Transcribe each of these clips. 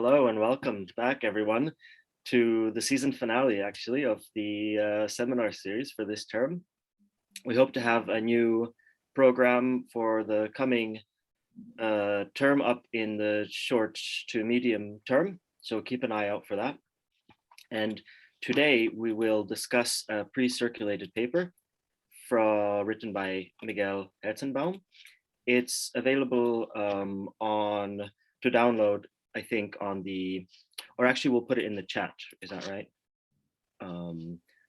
Hello and welcome back, everyone, to the season finale, actually, of the seminar series for this term. We hope to have a new program for the coming term up in the short to medium term, so keep an eye out for that. And today we will discuss a pre-circulated paper written by Miguel Herszensbaun. It's available to download, I think, on the, or actually we'll put it in the chat, is that right?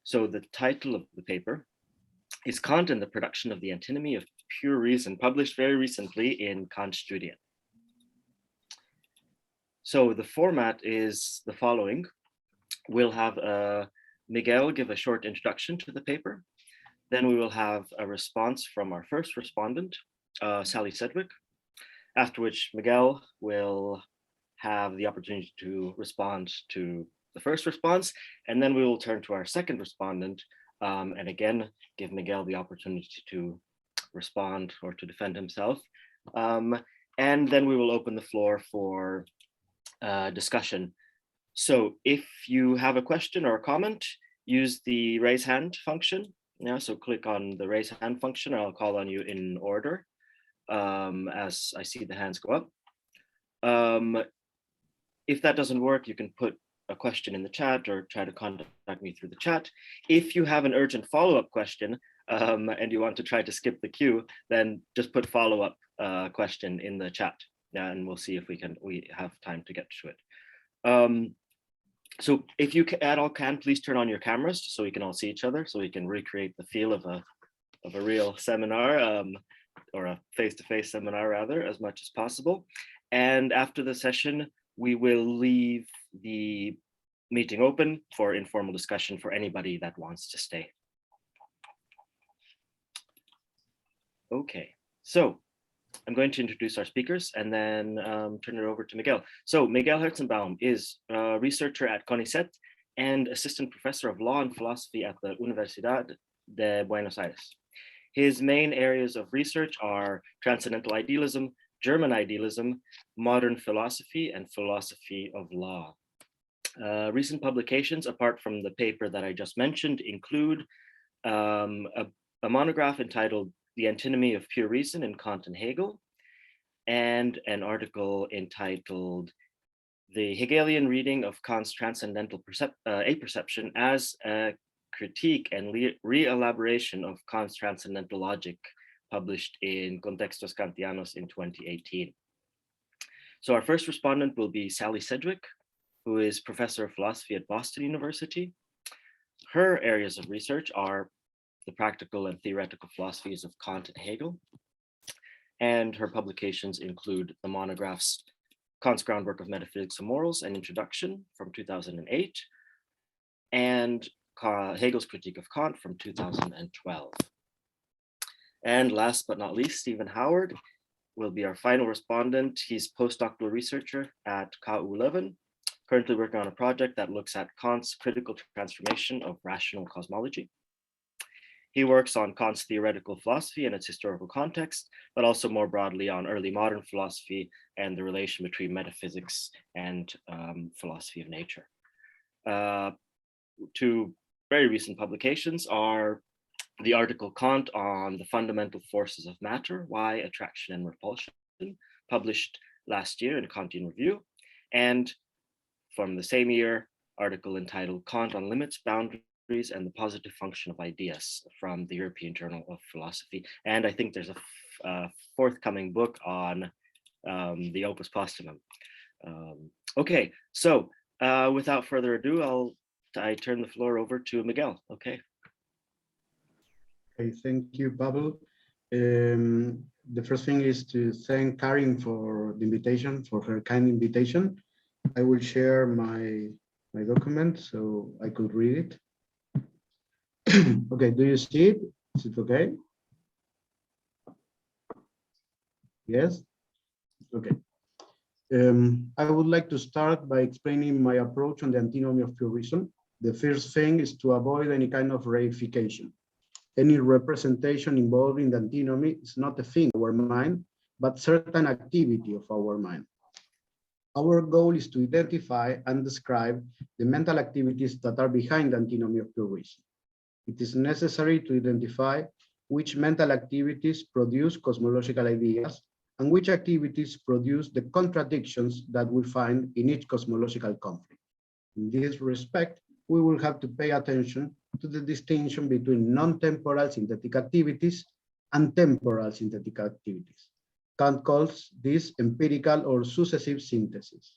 So the title of the paper is Kant and the Production of the Antinomy of Pure Reason, published very recently in Kant Studien. So the format is the following. We'll have Miguel give a short introduction to the paper. Then we will have a response from our first respondent, Sally Sedgwick, after which Miguel will have the opportunity to respond to the first response, and then we will turn to our second respondent and again give Miguel the opportunity to respond or to defend himself. And then we will open the floor for discussion. So if you have a question or a comment, use the raise hand function. Yeah, so click on the raise hand function, and I'll call on you in order as I see the hands go up. If that doesn't work, you can put a question in the chat or try to contact me through the chat. If you have an urgent follow-up question and you want to try to skip the queue, then just put follow-up question in the chat, and we'll see if we have time to get to it. So if you at all can, please turn on your cameras so we can all see each other, so we can recreate the feel of a real seminar or a face-to-face seminar rather, as much as possible. And after the session, we will leave the meeting open for informal discussion for anybody that wants to stay. Okay, so I'm going to introduce our speakers and then turn it over to Miguel. So Miguel Herszensbaun is a researcher at CONICET and assistant professor of law and philosophy at the Universidad de Buenos Aires. His main areas of research are transcendental idealism, German idealism, modern philosophy, and philosophy of law. Recent publications, apart from the paper that I just mentioned, include a monograph entitled The Antinomy of Pure Reason in Kant and Hegel, and an article entitled The Hegelian Reading of Kant's Transcendental Apperception as a Critique and Re-elaboration of Kant's Transcendental Logic, published in Contextos Kantianos in 2018. So our first respondent will be Sally Sedgwick, who is professor of philosophy at Boston University. Her areas of research are the practical and theoretical philosophies of Kant and Hegel, and her publications include the monographs Kant's Groundwork of Metaphysics and Morals, an Introduction from 2008, and Hegel's Critique of Kant from 2012. And last but not least, Stephen Howard will be our final respondent. He's postdoctoral researcher at KU Leuven, currently working on a project that looks at Kant's critical transformation of rational cosmology. He works on Kant's theoretical philosophy and its historical context, but also more broadly on early modern philosophy and the relation between metaphysics and philosophy of nature. Two very recent publications are the article Kant on the Fundamental Forces of Matter, Why Attraction and Repulsion, published last year in Kantian Review, and from the same year, article entitled Kant on Limits, Boundaries, and the Positive Function of Ideas from the European Journal of Philosophy. And I think there's a forthcoming book on the Opus Posthumum. Okay, so without further ado, I turn the floor over to Miguel. Okay. Okay, thank you, Pavel. The first thing is to thank Karin for the invitation, for her kind invitation. I will share my document so I could read it. Okay, do you see it? Is it okay? Yes? Okay. I would like to start by explaining my approach on the antinomy of pure reason. The first thing is to avoid any kind of reification. Any representation involving the antinomy is not a thing of our mind, but certain activity of our mind. Our goal is to identify and describe the mental activities that are behind the antinomy of pure reason. It is necessary to identify which mental activities produce cosmological ideas and which activities produce the contradictions that we find in each cosmological conflict. In this respect, we will have to pay attention to the distinction between non-temporal synthetic activities and temporal synthetic activities. Kant calls this empirical or successive synthesis.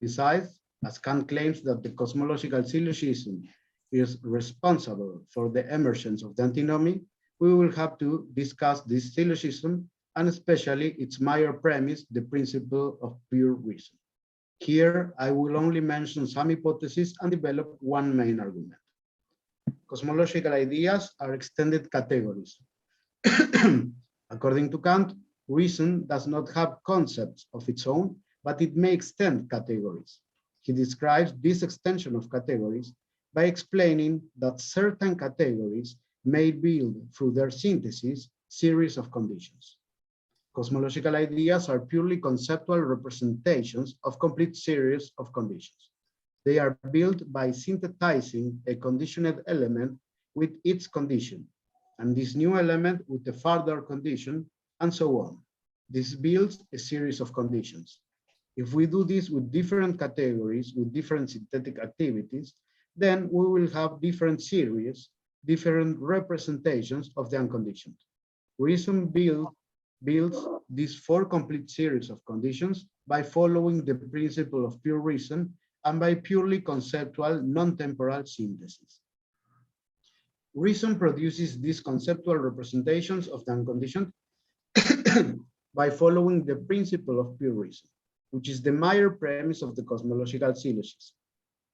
Besides, as Kant claims that the cosmological syllogism is responsible for the emergence of the antinomy, we will have to discuss this syllogism and especially its major premise, the principle of pure reason. Here, I will only mention some hypotheses and develop one main argument. Cosmological ideas are extended categories. According to Kant, reason does not have concepts of its own, but it may extend categories. He describes this extension of categories by explaining that certain categories may build through their synthesis series of conditions. Cosmological ideas are purely conceptual representations of complete series of conditions. They are built by synthesizing a conditioned element with its condition, and this new element with a further condition, and so on. This builds a series of conditions. If we do this with different categories, with different synthetic activities, then we will have different series, different representations of the unconditioned. Reason builds these four complete series of conditions by following the principle of pure reason and by purely conceptual non-temporal synthesis. Reason produces these conceptual representations of the unconditioned by following the principle of pure reason, which is the major premise of the cosmological syllogism.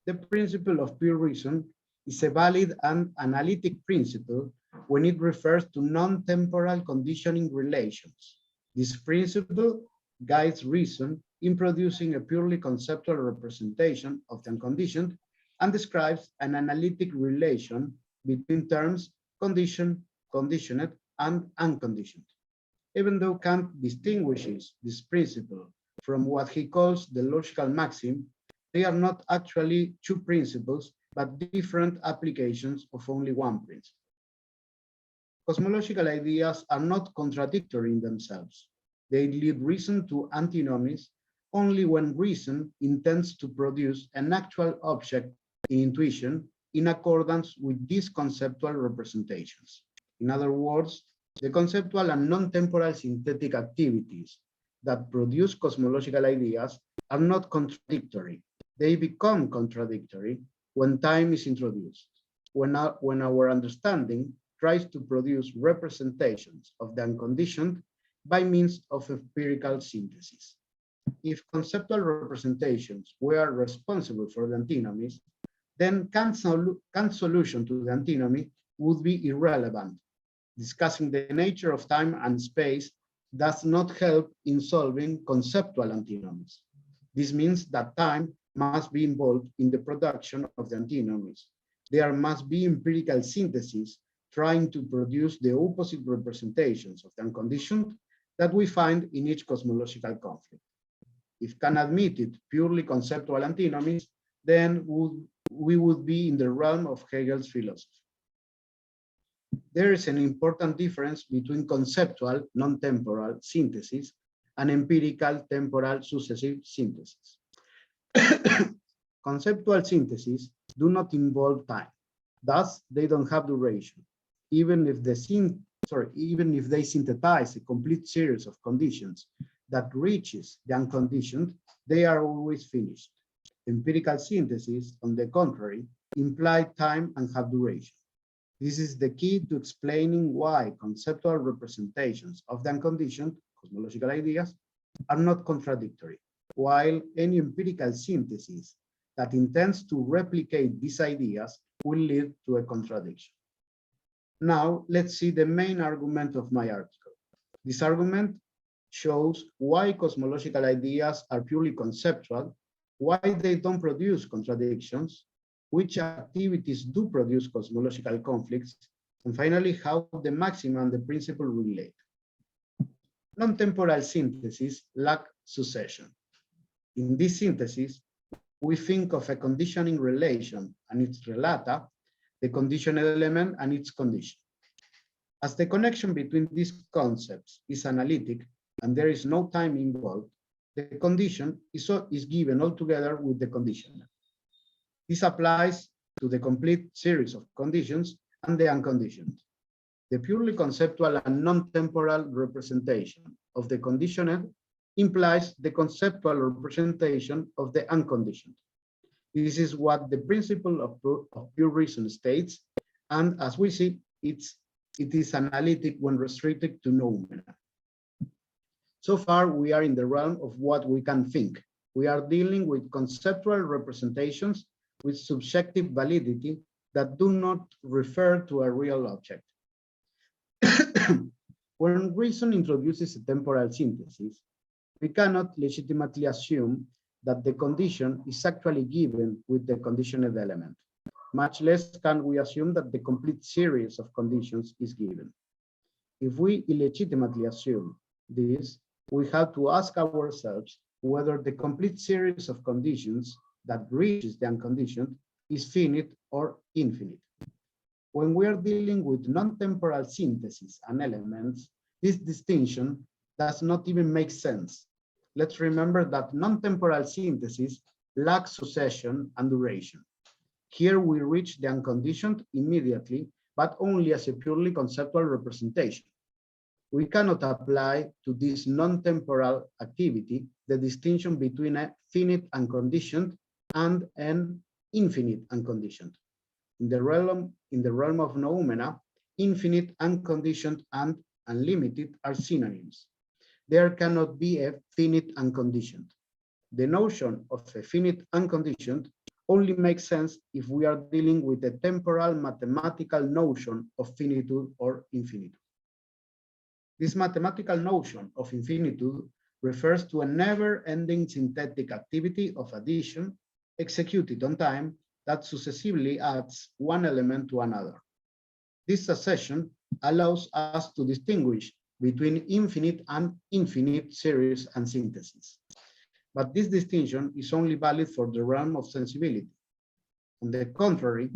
The principle of pure reason is a valid and analytic principle when it refers to non-temporal conditioning relations. This principle guides reason in producing a purely conceptual representation of the unconditioned and describes an analytic relation between terms conditioned, conditioned, and unconditioned. Even though Kant distinguishes this principle from what he calls the logical maxim, they are not actually two principles, but different applications of only one principle. Cosmological ideas are not contradictory in themselves. They lead reason to antinomies only when reason intends to produce an actual object in intuition in accordance with these conceptual representations. In other words, the conceptual and non-temporal synthetic activities that produce cosmological ideas are not contradictory. They become contradictory when time is introduced, when our understanding tries to produce representations of the unconditioned by means of empirical synthesis. If conceptual representations were responsible for the antinomies, then Kant's solution to the antinomy would be irrelevant. Discussing the nature of time and space does not help in solving conceptual antinomies. This means that time must be involved in the production of the antinomies. There must be empirical synthesis trying to produce the opposite representations of the unconditioned that we find in each cosmological conflict. If Kant admitted purely conceptual antinomies, then we would be in the realm of Hegel's philosophy. There is an important difference between conceptual, non-temporal synthesis and empirical, temporal, successive synthesis. Conceptual syntheses do not involve time. Thus, they don't have duration. Even if they synthesize a complete series of conditions that reaches the unconditioned, they are always finished. Empirical syntheses, on the contrary, imply time and have duration. This is the key to explaining why conceptual representations of the unconditioned, cosmological ideas, are not contradictory, while any empirical synthesis that intends to replicate these ideas will lead to a contradiction. Now, let's see the main argument of my article. This argument shows why cosmological ideas are purely conceptual, why they don't produce contradictions, which activities do produce cosmological conflicts, and finally, how the maxim and the principle relate. Non-temporal syntheses lack succession. In this synthesis, we think of a conditioning relation and its relata, the conditioned element and its condition. As the connection between these concepts is analytic and there is no time involved, the condition is given altogether with the conditioner. This applies to the complete series of conditions and the unconditioned. The purely conceptual and non-temporal representation of the conditioned implies the conceptual representation of the unconditioned. This is what the principle of pure reason states, and as we see, it is analytic when restricted to noumena. So far, we are in the realm of what we can think. We are dealing with conceptual representations with subjective validity that do not refer to a real object. When reason introduces a temporal synthesis, we cannot legitimately assume that the condition is actually given with the conditioned element. Much less can we assume that the complete series of conditions is given. If we illegitimately assume this, we have to ask ourselves whether the complete series of conditions that reaches the unconditioned is finite or infinite. When we are dealing with non-temporal synthesis and elements, this distinction does not even make sense. Let's remember that non-temporal synthesis lacks succession and duration. Here we reach the unconditioned immediately, but only as a purely conceptual representation. We cannot apply to this non-temporal activity the distinction between a finite unconditioned and an infinite unconditioned. In the realm of noumena, infinite, unconditioned, and unlimited are synonyms. There cannot be a finite unconditioned. The notion of a finite unconditioned only makes sense if we are dealing with a temporal mathematical notion of finitude or infinitude. This mathematical notion of infinitude refers to a never-ending synthetic activity of addition executed on time that successively adds one element to another. This succession allows us to distinguish between infinite and infinite series and synthesis. But this distinction is only valid for the realm of sensibility. On the contrary,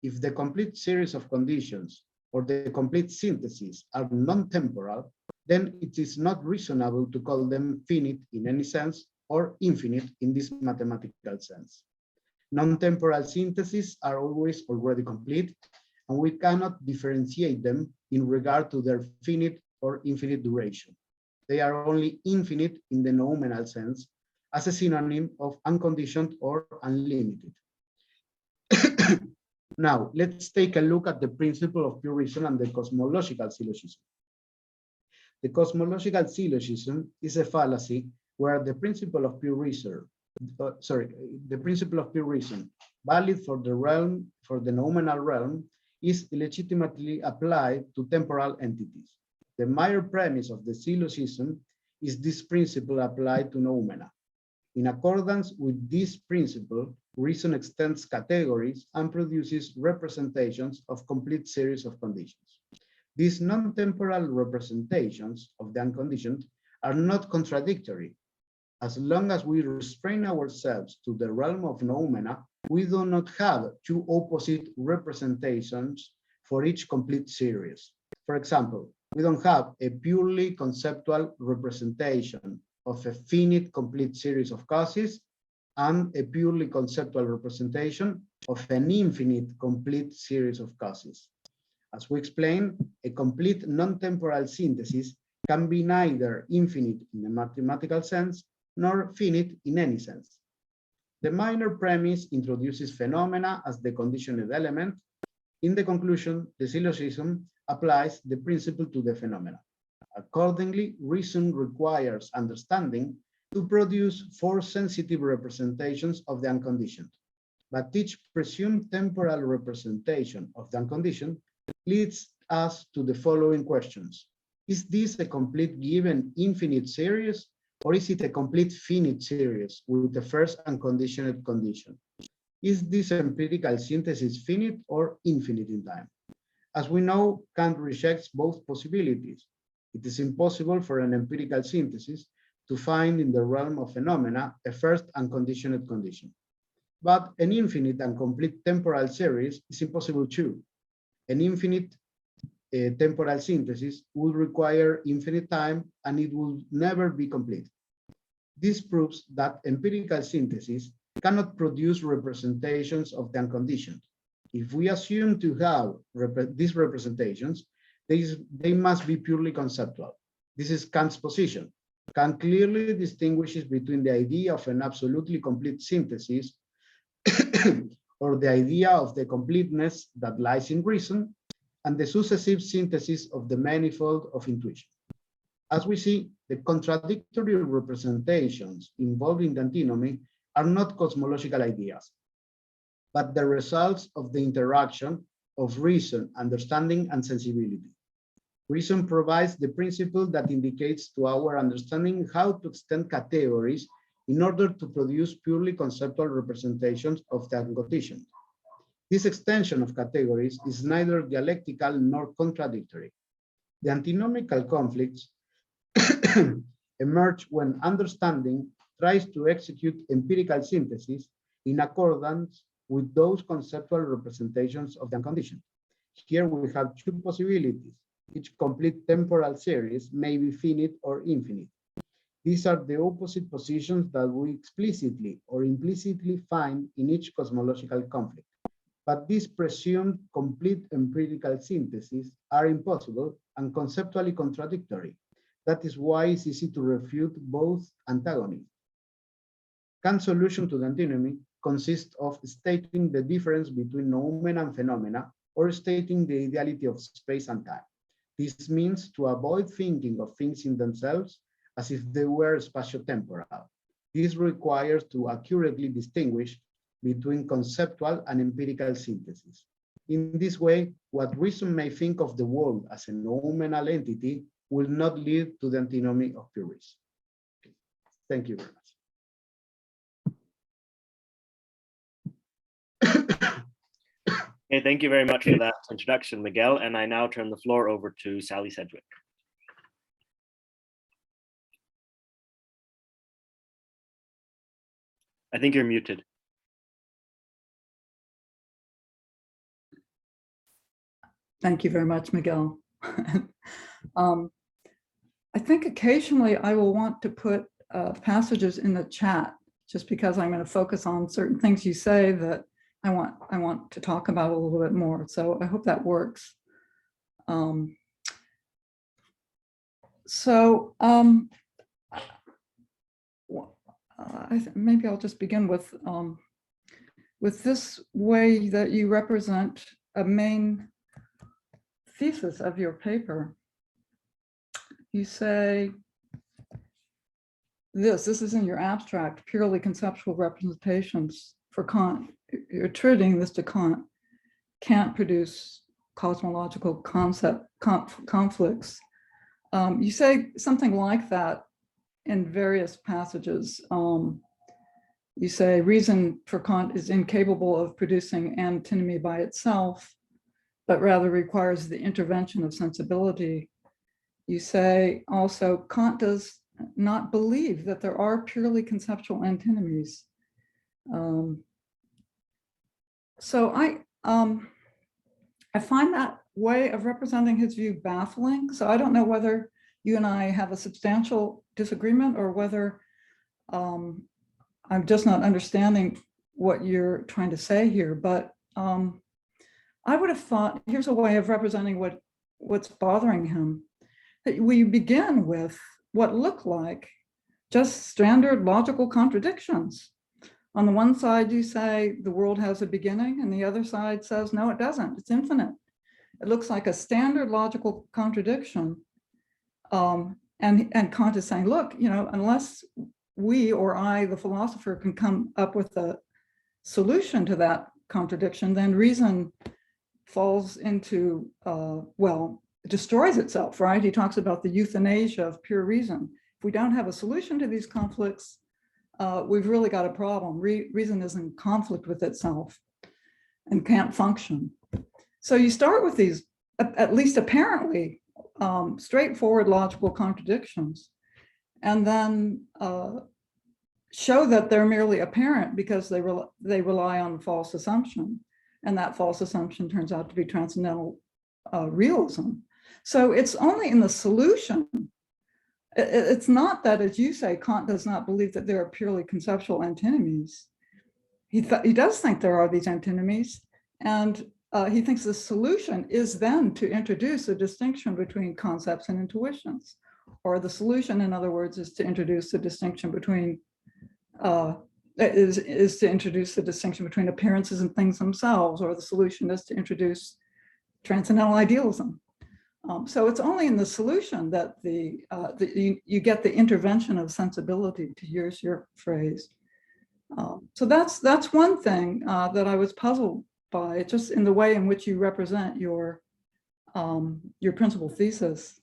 if the complete series of conditions or the complete synthesis are non-temporal, then it is not reasonable to call them finite in any sense or infinite in this mathematical sense. Non-temporal syntheses are always already complete, and we cannot differentiate them in regard to their finite or infinite duration. They are only infinite in the nominal sense, as a synonym of unconditioned or unlimited. Now, let's take a look at the principle of pure reason and the cosmological syllogism. The cosmological syllogism is a fallacy where the principle of pure reason, valid for the nominal realm, is illegitimately applied to temporal entities. The mere premise of the syllogism is this principle applied to noumena. In accordance with this principle, reason extends categories and produces representations of complete series of conditions. These non-temporal representations of the unconditioned are not contradictory. As long as we restrain ourselves to the realm of noumena, we do not have two opposite representations for each complete series. For example, we don't have a purely conceptual representation of a finite complete series of causes and a purely conceptual representation of an infinite complete series of causes. As we explained, a complete non-temporal synthesis can be neither infinite in a mathematical sense nor finite in any sense. The minor premise introduces phenomena as the conditioned element. In the conclusion, the syllogism applies the principle to the phenomena. Accordingly, reason requires understanding to produce force-sensitive representations of the unconditioned. But each presumed temporal representation of the unconditioned leads us to the following questions. Is this a complete given infinite series, or is it a complete finite series with the first unconditioned condition? Is this empirical synthesis finite or infinite in time? As we know, Kant rejects both possibilities. It is impossible for an empirical synthesis to find in the realm of phenomena a first unconditioned condition. But an infinite and complete temporal series is impossible too. An infinite temporal synthesis would require infinite time and it will never be complete. This proves that empirical synthesis cannot produce representations of the unconditioned. If we assume to have these representations, they must be purely conceptual. This is Kant's position. Kant clearly distinguishes between the idea of an absolutely complete synthesis or the idea of the completeness that lies in reason and the successive synthesis of the manifold of intuition. As we see, the contradictory representations involved in the antinomy are not cosmological ideas, but the results of the interaction of reason, understanding, and sensibility. Reason provides the principle that indicates to our understanding how to extend categories in order to produce purely conceptual representations of the unconditioned. This extension of categories is neither dialectical nor contradictory. The antinomical conflicts emerge when understanding tries to execute empirical synthesis in accordance with those conceptual representations of the unconditioned. Here we have two possibilities. Each complete temporal series may be finite or infinite. These are the opposite positions that we explicitly or implicitly find in each cosmological conflict. But these presumed complete empirical syntheses are impossible and conceptually contradictory. That is why it's easy to refute both antagonists. Kant's solution to the antinomy consists of stating the difference between noumena and phenomena, or stating the ideality of space and time. This means to avoid thinking of things in themselves as if they were spatio-temporal. This requires to accurately distinguish between conceptual and empirical synthesis. In this way, what reason may think of the world as a noumenal entity will not lead to the antinomy of pure reason. Okay. Thank you very much. Okay, thank you very much for that introduction, Miguel. And I now turn the floor over to Sally Sedgwick. I think you're muted. Thank you very much, Miguel. I think occasionally I will want to put passages in the chat just because I'm going to focus on certain things you say that I want to talk about a little bit more. So I hope that works. Maybe I'll just begin with this way that you represent a main thesis of your paper. You say this is in your abstract, purely conceptual representations for Kant. You're attributing this to Kant. Can't produce cosmological conflicts. You say something like that in various passages. You say reason for Kant is incapable of producing antinomy by itself, but rather requires the intervention of sensibility. You say also Kant does not believe that there are purely conceptual antinomies. So I find that way of representing his view baffling. So I don't know whether you and I have a substantial disagreement or whether I'm just not understanding what you're trying to say here. But I would have thought, here's a way of representing what's bothering him, that we begin with what look like just standard logical contradictions. On the one side, you say the world has a beginning, and the other side says, no, it doesn't, it's infinite. It looks like a standard logical contradiction. And Kant is saying, look, unless we or I, the philosopher, can come up with a solution to that contradiction, then reason falls into, it destroys itself, right? He talks about the euthanasia of pure reason. If we don't have a solution to these conflicts, we've really got a problem. Reason is in conflict with itself and can't function. So you start with these, at least apparently, straightforward logical contradictions. and then show that they're merely apparent because they rely on false assumption, and that false assumption turns out to be transcendental realism. So it's only in the solution. It's not that, as you say, Kant does not believe that there are purely conceptual antinomies. He does think there are these antinomies, and he thinks the solution is then to introduce a distinction between concepts and intuitions, or the solution, in other words, is to introduce the distinction between is to introduce the distinction between appearances and things themselves, or the solution is to introduce transcendental idealism. So it's only in the solution that you get the intervention of sensibility, to use your phrase. So that's one thing that I was puzzled by, just in the way in which you represent your principal thesis.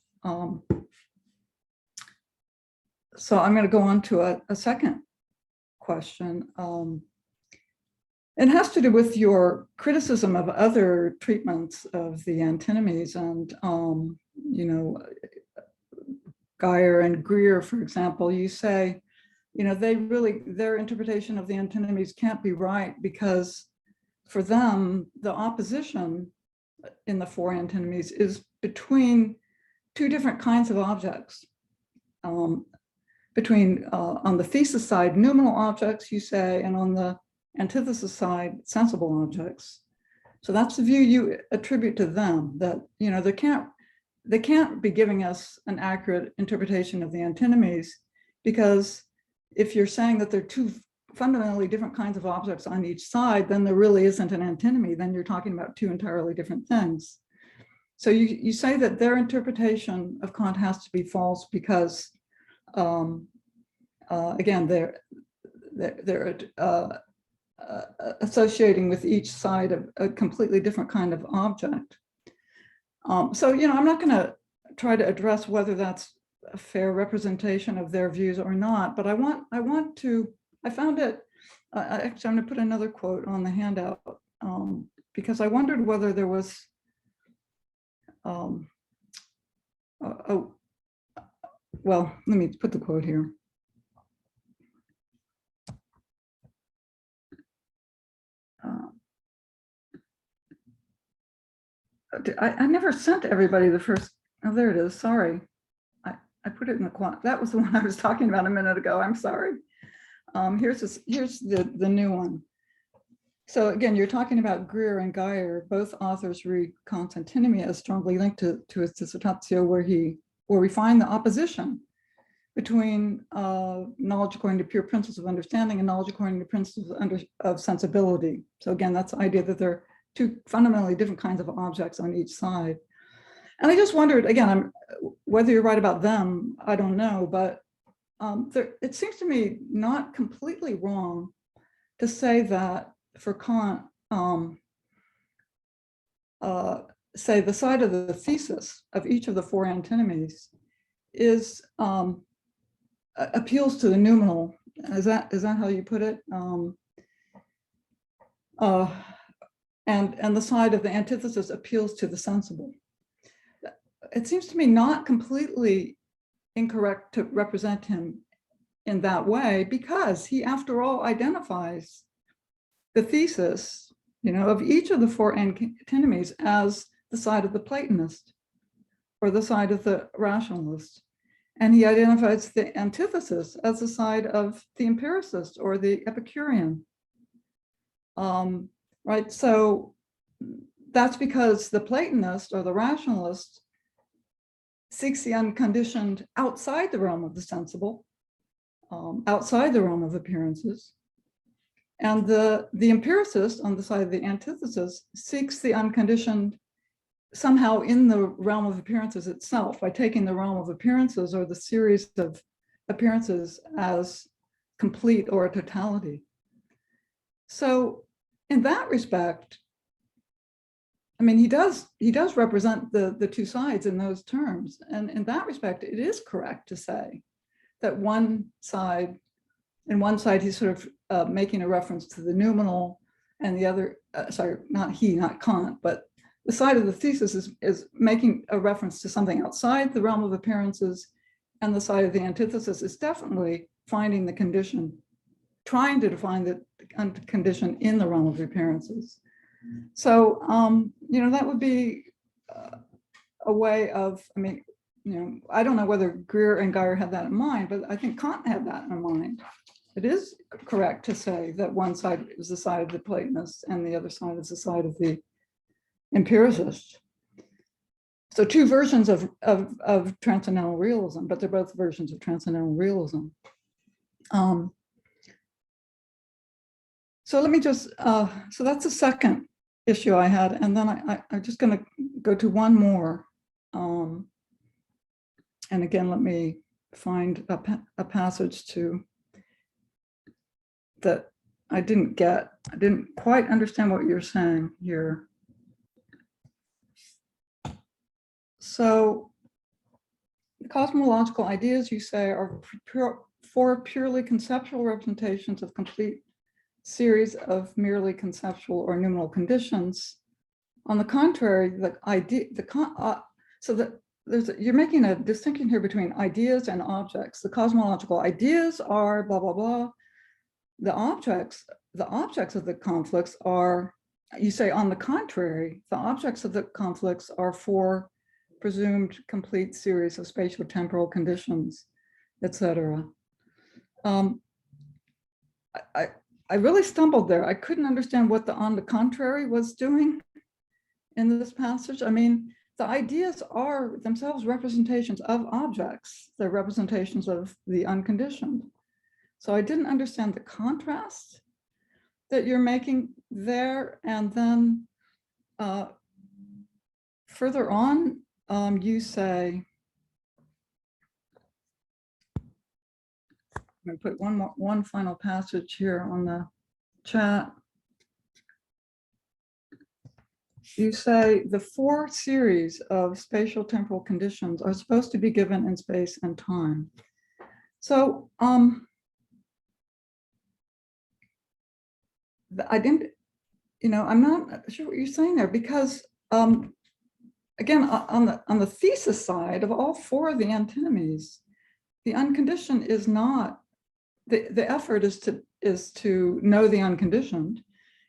So I'm going to go on to a second question. It has to do with your criticism of other treatments of the antinomies, and Geyer and Greer, for example. You say, their interpretation of the antinomies can't be right because for them, the opposition in the four antinomies is between two different kinds of objects. Between, on the thesis side, noumenal objects, you say, and on the antithesis side, sensible objects. So that's the view you attribute to them, that they can't be giving us an accurate interpretation of the antinomies, because if you're saying that there are two fundamentally different kinds of objects on each side, then there really isn't an antinomy. Then you're talking about two entirely different things. So you say that their interpretation of Kant has to be false because, again, they're associating with each side of a completely different kind of object. So, I'm not going to try to address whether that's a fair representation of their views or not, but I found it, actually, I'm going to put another quote on the handout, because I wondered whether there was, well, let me put the quote here. I never sent everybody the first, oh, there it is, sorry. I put it in the quant, that was the one I was talking about a minute ago, I'm sorry. Here's the new one. So again, you're talking about Greer and Geyer. Both authors read Kant's Antinomy as strongly linked to his Dissertatio, where we find the opposition between knowledge according to pure principles of understanding and knowledge according to principles of sensibility. So again, that's the idea that there are two fundamentally different kinds of objects on each side. And I just wondered, again, whether you're right about them, I don't know, but it seems to me not completely wrong to say that for Kant, say the side of the thesis of each of the four antinomies is appeals to the noumenal. Is that how you put it? And the side of the antithesis appeals to the sensible. It seems to me not completely incorrect to represent him in that way, because he, after all, identifies the thesis, of each of the four antinomies as the side of the Platonist or the side of the rationalist. And he identifies the antithesis as the side of the empiricist or the Epicurean. Right, so that's because the Platonist or the rationalist seeks the unconditioned outside the realm of the sensible, outside the realm of appearances. And the empiricist on the side of the antithesis seeks the unconditioned somehow in the realm of appearances itself, by taking the realm of appearances or the series of appearances as complete or a totality. So in that respect, I mean, he does represent the two sides in those terms. And in that respect, it is correct to say that in one side, he's sort of making a reference to the noumenal, and the other, not Kant, but the side of the thesis is making a reference to something outside the realm of appearances, and the side of the antithesis is definitely finding the condition, trying to define the condition in the realm of appearances. So, that would be a way of, I don't know whether Greer and Geyer had that in mind, but I think Kant had that in mind. It is correct to say that one side is the side of the Platonist and the other side is the side of the empiricist. So two versions of transcendental realism, but they're both versions of transcendental realism. So let me just, so that's the second issue I had. And then I'm just going to go to one more. And again, let me find a passage that I didn't get. I didn't quite understand what you're saying here. So the cosmological ideas, you say, are four purely conceptual representations of complete series of merely conceptual or noumenal conditions. On the contrary, you're making a distinction here between ideas and objects. The cosmological ideas are blah, blah, blah. The objects of the conflicts are, you say, on the contrary, the objects of the conflicts are four presumed complete series of spatio-temporal conditions, etc. I really stumbled there. I couldn't understand what the on the contrary was doing in this passage. I mean, the ideas are themselves representations of objects. They're representations of the unconditioned. So I didn't understand the contrast that you're making there. And then further on, you say, I'm going to put one final passage here on the chat. You say the four series of spatial temporal conditions are supposed to be given in space and time. So I didn't, I'm not sure what you're saying there, because again, on the thesis side of all four of the antinomies, the unconditioned is not, the effort is to know the unconditioned,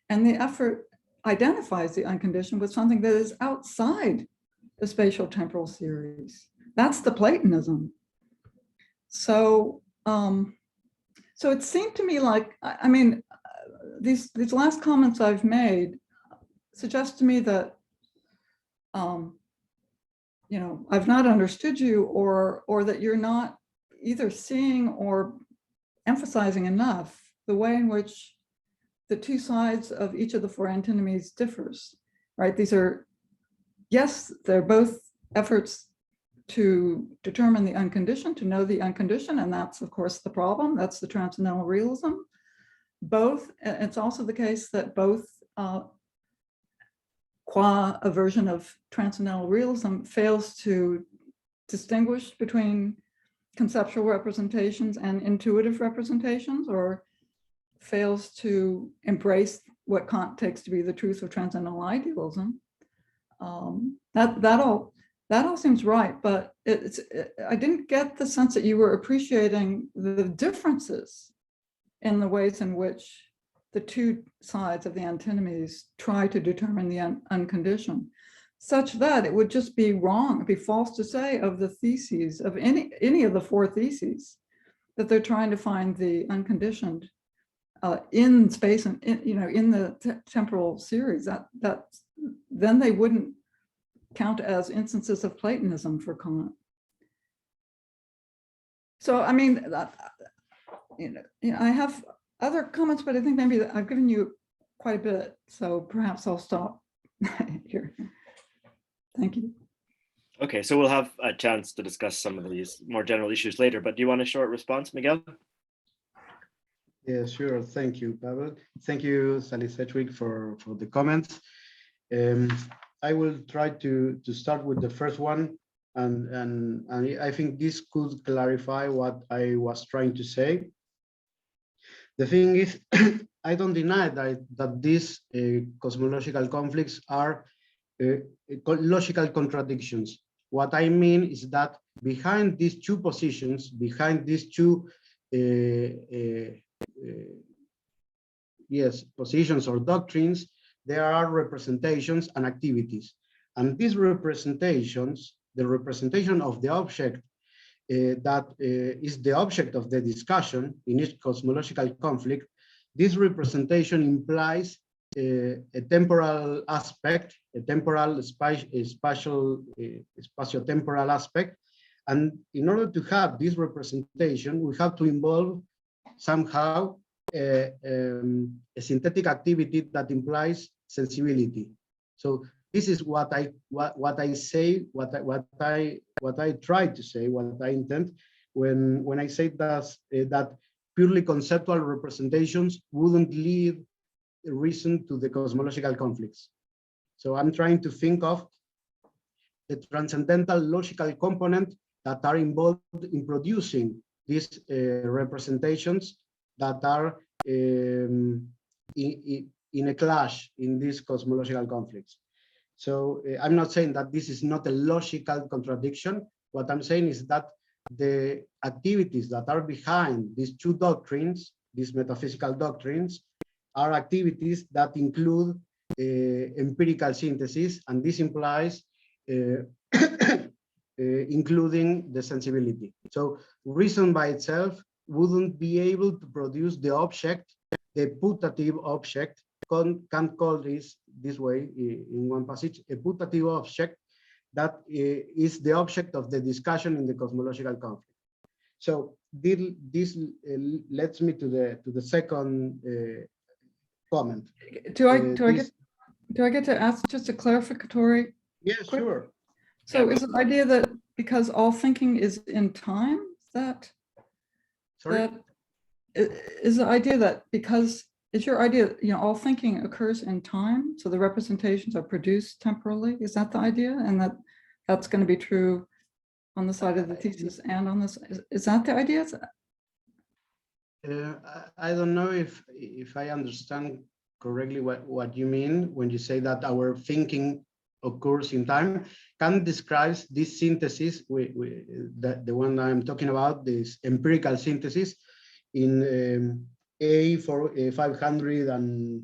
and the effort identifies the unconditioned with something that is outside the spatial temporal series. That's the Platonism. So, so it seemed to me like, these last comments I've made suggest to me that, I've not understood you, or that you're not either seeing or emphasizing enough the way in which the two sides of each of the four antinomies differs, right? These are, yes, they're both efforts to determine the unconditioned, to know the unconditioned, and that's of course the problem. That's the transcendental realism. Both, it's also the case that both, qua a version of transcendental realism, fails to distinguish between conceptual representations and intuitive representations, or fails to embrace what Kant takes to be the truth of transcendental idealism. That all seems right, but I didn't get the sense that you were appreciating the differences in the ways in which the two sides of the antinomies try to determine the unconditioned, such that it would just be wrong, it'd be false to say of the theses, of any of the four theses, that they're trying to find the unconditioned in space and in the temporal series. That then they wouldn't count as instances of Platonism for Kant. So I mean, I have other comments, but I think maybe I've given you quite a bit, so perhaps I'll stop here. Thank you. Okay, so we'll have a chance to discuss some of these more general issues later, but do you want a short response, Miguel? Yeah, sure. Thank you, Pavel. Thank you, Sally Sedgwick, for the comments. I will try to start with the first one, and I think this could clarify what I was trying to say. The thing is, I don't deny that these cosmological conflicts are logical contradictions. what I mean is that behind these two positions, behind these two positions or doctrines, there are representations and activities. And these representations, the representation of the object that is the object of the discussion in each cosmological conflict, this representation implies a temporal aspect, a temporal spatio-temporal aspect. And in order to have this representation, we have to involve somehow a synthetic activity that implies sensibility. So this is what I say, what I try to say, what I intend when I say that purely conceptual representations wouldn't lead reason to the cosmological conflicts. So I'm trying to think of the transcendental logical component that are involved in producing these representations that are in a clash in these cosmological conflicts. So I'm not saying that this is not a logical contradiction. What I'm saying is that the activities that are behind these two doctrines, these metaphysical doctrines, are activities that include empirical synthesis, and this implies including the sensibility. So reason by itself wouldn't be able to produce the object, the putative object. Kant called this way in one passage, a putative object that is the object of the discussion in the cosmological conflict. So this leads me to the second comment. Do I get to ask just a clarificatory? Yes, quick? sure. So is the idea that because all thinking is in time, that is the idea that because it's your idea, all thinking occurs in time, so the representations are produced temporally? Is that the idea? And that's going to be true on the side of the thesis and on this? Is that the idea? I don't know if I understand correctly what you mean when you say that our thinking occurs in time. Kant describes this synthesis, the one I'm talking about, this empirical synthesis, in A for 500 and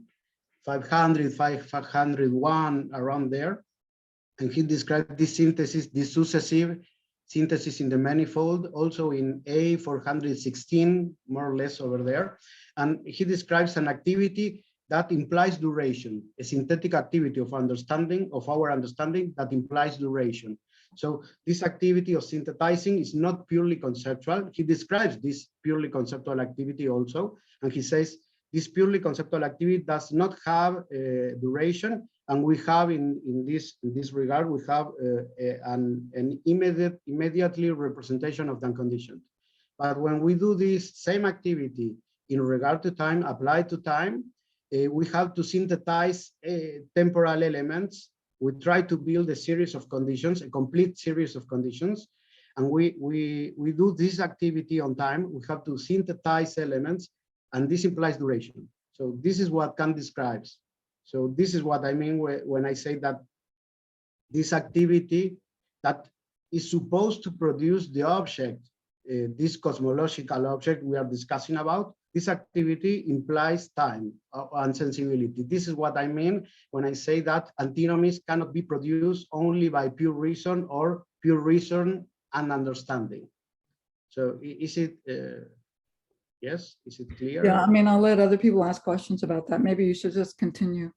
501, around there. And he described this synthesis, this successive synthesis in the manifold, also in A 416, more or less over there. And he describes an activity that implies duration, a synthetic activity of understanding, of our understanding, that implies duration. So this activity of synthesizing is not purely conceptual. He describes this purely conceptual activity also, and he says this purely conceptual activity does not have duration, and we have in this regard, we have an immediately representation of the unconditioned. But when we do this same activity in regard to time, applied to time, we have to synthesize temporal elements. We try to build a series of conditions, a complete series of conditions, and we do this activity on time. We have to synthesize elements, and this implies duration. So this is what Kant describes. So this is what I mean when I say that this activity that is supposed to produce the object, this cosmological object we are discussing about, this activity implies time and sensibility. This is what I mean when I say that antinomies cannot be produced only by pure reason or pure reason and understanding. So is it, yes, is it clear? Yeah, I mean, I'll let other people ask questions about that. Maybe you should just continue.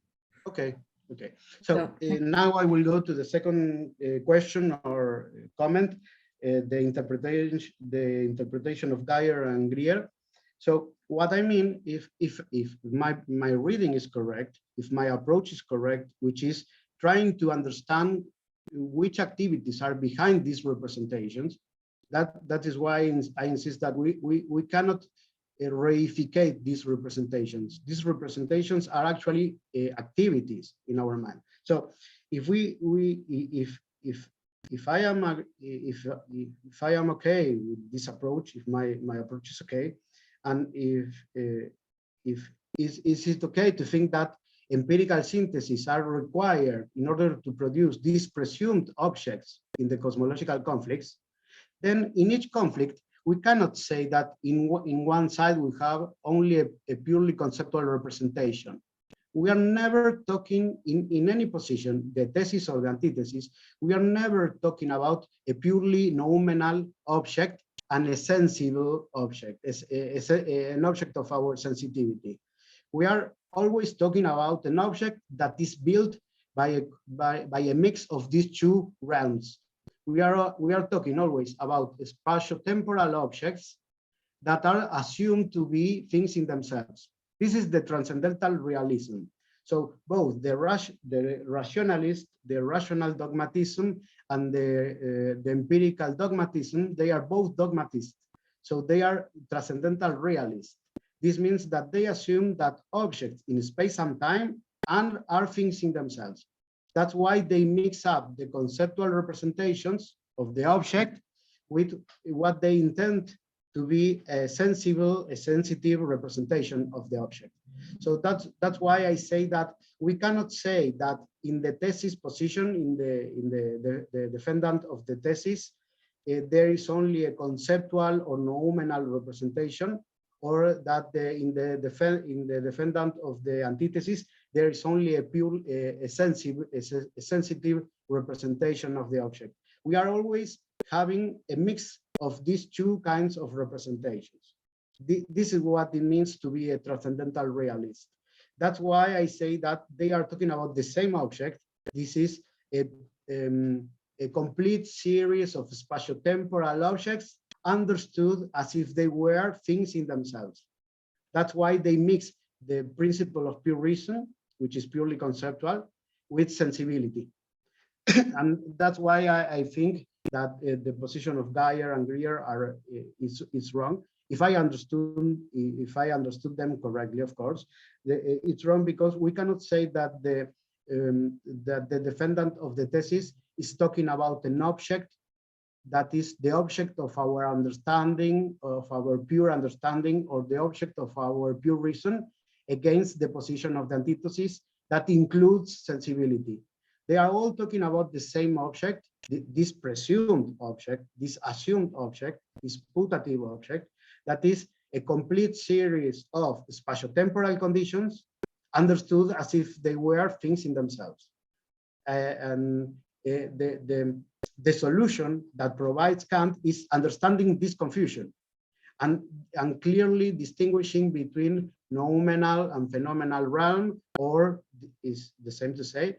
Okay, okay. So now I will go to the second question or comment, the interpretation of Geyer and Grier. So what I mean, if my reading is correct, if my approach is correct, which is trying to understand which activities are behind these representations, that is why I insist that we cannot reificate these representations. These representations are actually activities in our mind. So if I am okay with this approach, if my approach is okay, and if is it okay to think that empirical syntheses are required in order to produce these presumed objects in the cosmological conflicts, then in each conflict, we cannot say that in one side we have only a purely conceptual representation. We are never talking in any position, the thesis or the antithesis, we are never talking about a purely nominal object and a sensible object, an object of our sensitivity. We are always talking about an object that is built by a mix of these two realms. We are talking always about spatio-temporal objects that are assumed to be things in themselves. This is the transcendental realism. So both the rationalist, the rational dogmatism, and the empirical dogmatism, they are both dogmatists. So they are transcendental realists. This means that they assume that objects in space and time are things in themselves. That's why they mix up the conceptual representations of the object with what they intend to be a sensitive representation of the object. So that's why I say that we cannot say that in the thesis position, in the defendant of the thesis, there is only a conceptual or nominal representation, or that in the defendant of the antithesis, there is only a pure, a sensitive representation of the object. We are always having a mix of these two kinds of representations. This is what it means to be a transcendental realist. That's why I say that they are talking about the same object. This is a complete series of spatio-temporal objects understood as if they were things in themselves. That's why they mix the principle of pure reason, which is purely conceptual, with sensibility. And that's why I think that the position of Geyer and Greer is wrong. If I understood them correctly, of course, it's wrong because we cannot say that the defendant of the thesis is talking about an object that is the object of our understanding, of our pure understanding, or the object of our pure reason, against the position of the antithesis that includes sensibility. They are all talking about the same object, this presumed object, this assumed object, this putative object, that is a complete series of spatio-temporal conditions understood as if they were things in themselves. The solution that provides Kant is understanding this confusion and clearly distinguishing between nominal and phenomenal realm, or is the same to say,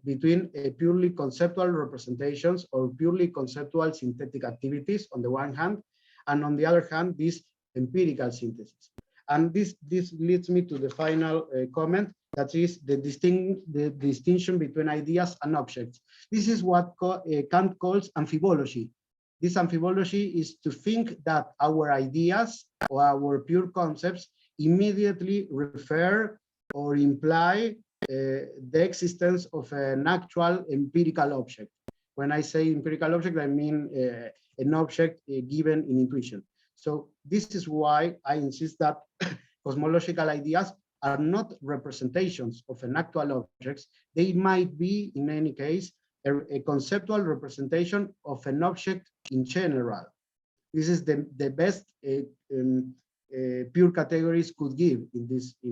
between purely conceptual representations or purely conceptual synthetic activities on the one hand, and on the other hand, this empirical synthesis. And this leads me to the final comment, that is the distinction between ideas and objects. This is what Kant calls amphibology. This amphibology is to think that our ideas or our pure concepts immediately refer or imply the existence of an actual empirical object. When I say empirical object, I mean an object given in intuition. So this is why I insist that cosmological ideas are not representations of an actual object. They might be, in any case, a conceptual representation of an object in general. This is the best pure categories could give in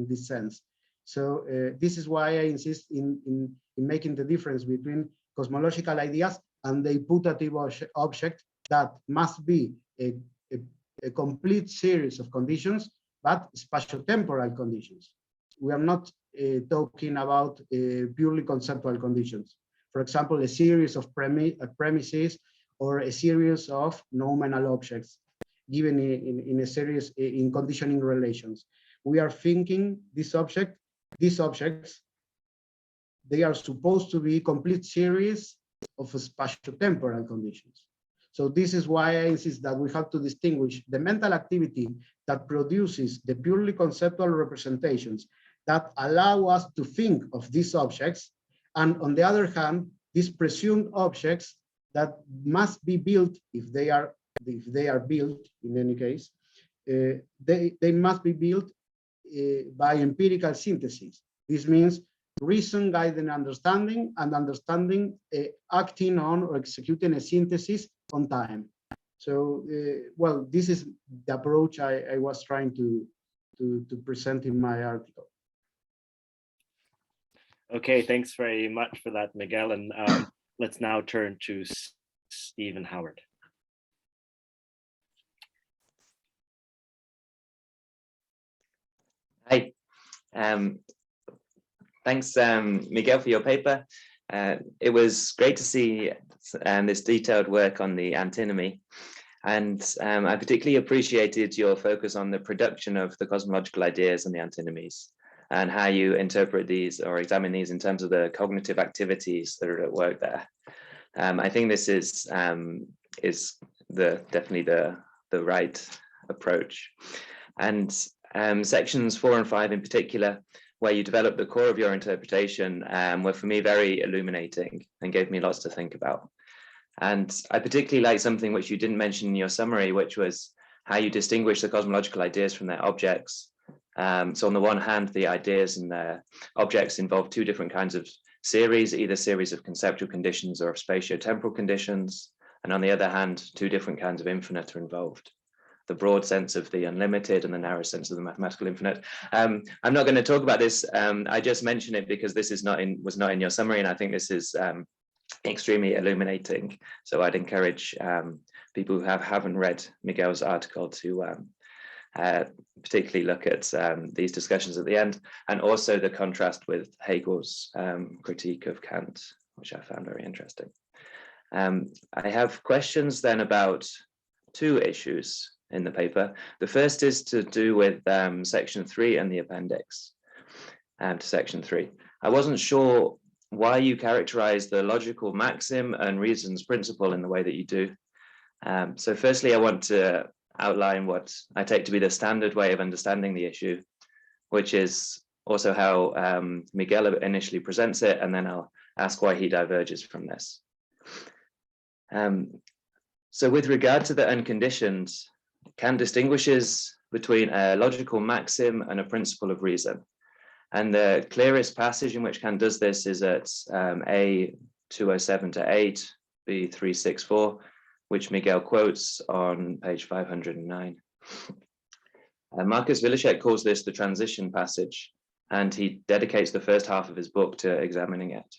this sense. So this is why I insist in making the difference between cosmological ideas and the putative object that must be a complete series of conditions, but spatio-temporal conditions. We are not talking about purely conceptual conditions. For example, a series of premises or a series of nominal objects given in a series in conditioning relations. We are thinking these objects, they are supposed to be complete series of spatio-temporal conditions. So this is why I insist that we have to distinguish the mental activity that produces the purely conceptual representations that allow us to think of these objects, and on the other hand, these presumed objects that must be built, if they are built in any case, they must be built by empirical synthesis. This means reason guiding understanding, and understanding acting on or executing a synthesis on time. So, well, this is the approach I was trying to present in my article. Okay, thanks very much for that, Miguel. And let's now turn to Stephen Howard. Hi. Thanks, Miguel, for your paper. It was great to see this detailed work on the antinomy. And I particularly appreciated your focus on the production of the cosmological ideas and the antinomies, and how you interpret these or examine these in terms of the cognitive activities that are at work there. I think this is definitely the right approach. And sections 4 and 5 in particular, where you develop the core of your interpretation, were for me very illuminating and gave me lots to think about. And I particularly like something which you didn't mention in your summary, which was how you distinguish the cosmological ideas from their objects. So on the one hand, the ideas and their objects involve two different kinds of series, either series of conceptual conditions or of spatio-temporal conditions. And on the other hand, two different kinds of infinite are involved. The broad sense of the unlimited and the narrow sense of the mathematical infinite. I'm not going to talk about this. I just mention it because this is was not in your summary, and I think this is extremely illuminating. So I'd encourage people who haven't read Miguel's article to particularly look at these discussions at the end, and also the contrast with Hegel's critique of Kant, which I found very interesting. I have questions then about two issues in the paper. The first is to do with section 3 and the appendix to section 3. I wasn't sure why you characterize the logical maxim and reason's principle in the way that you do. So firstly, I want to outline what I take to be the standard way of understanding the issue, which is also how Miguel initially presents it, and then I'll ask why he diverges from this. So with regard to the unconditioned, Kant distinguishes between a logical maxim and a principle of reason. And the clearest passage in which Kant does this is at A 207-8, B 364, which Miguel quotes on page 509. Marcus Wilczek calls this the transition passage, and he dedicates the first half of his book to examining it.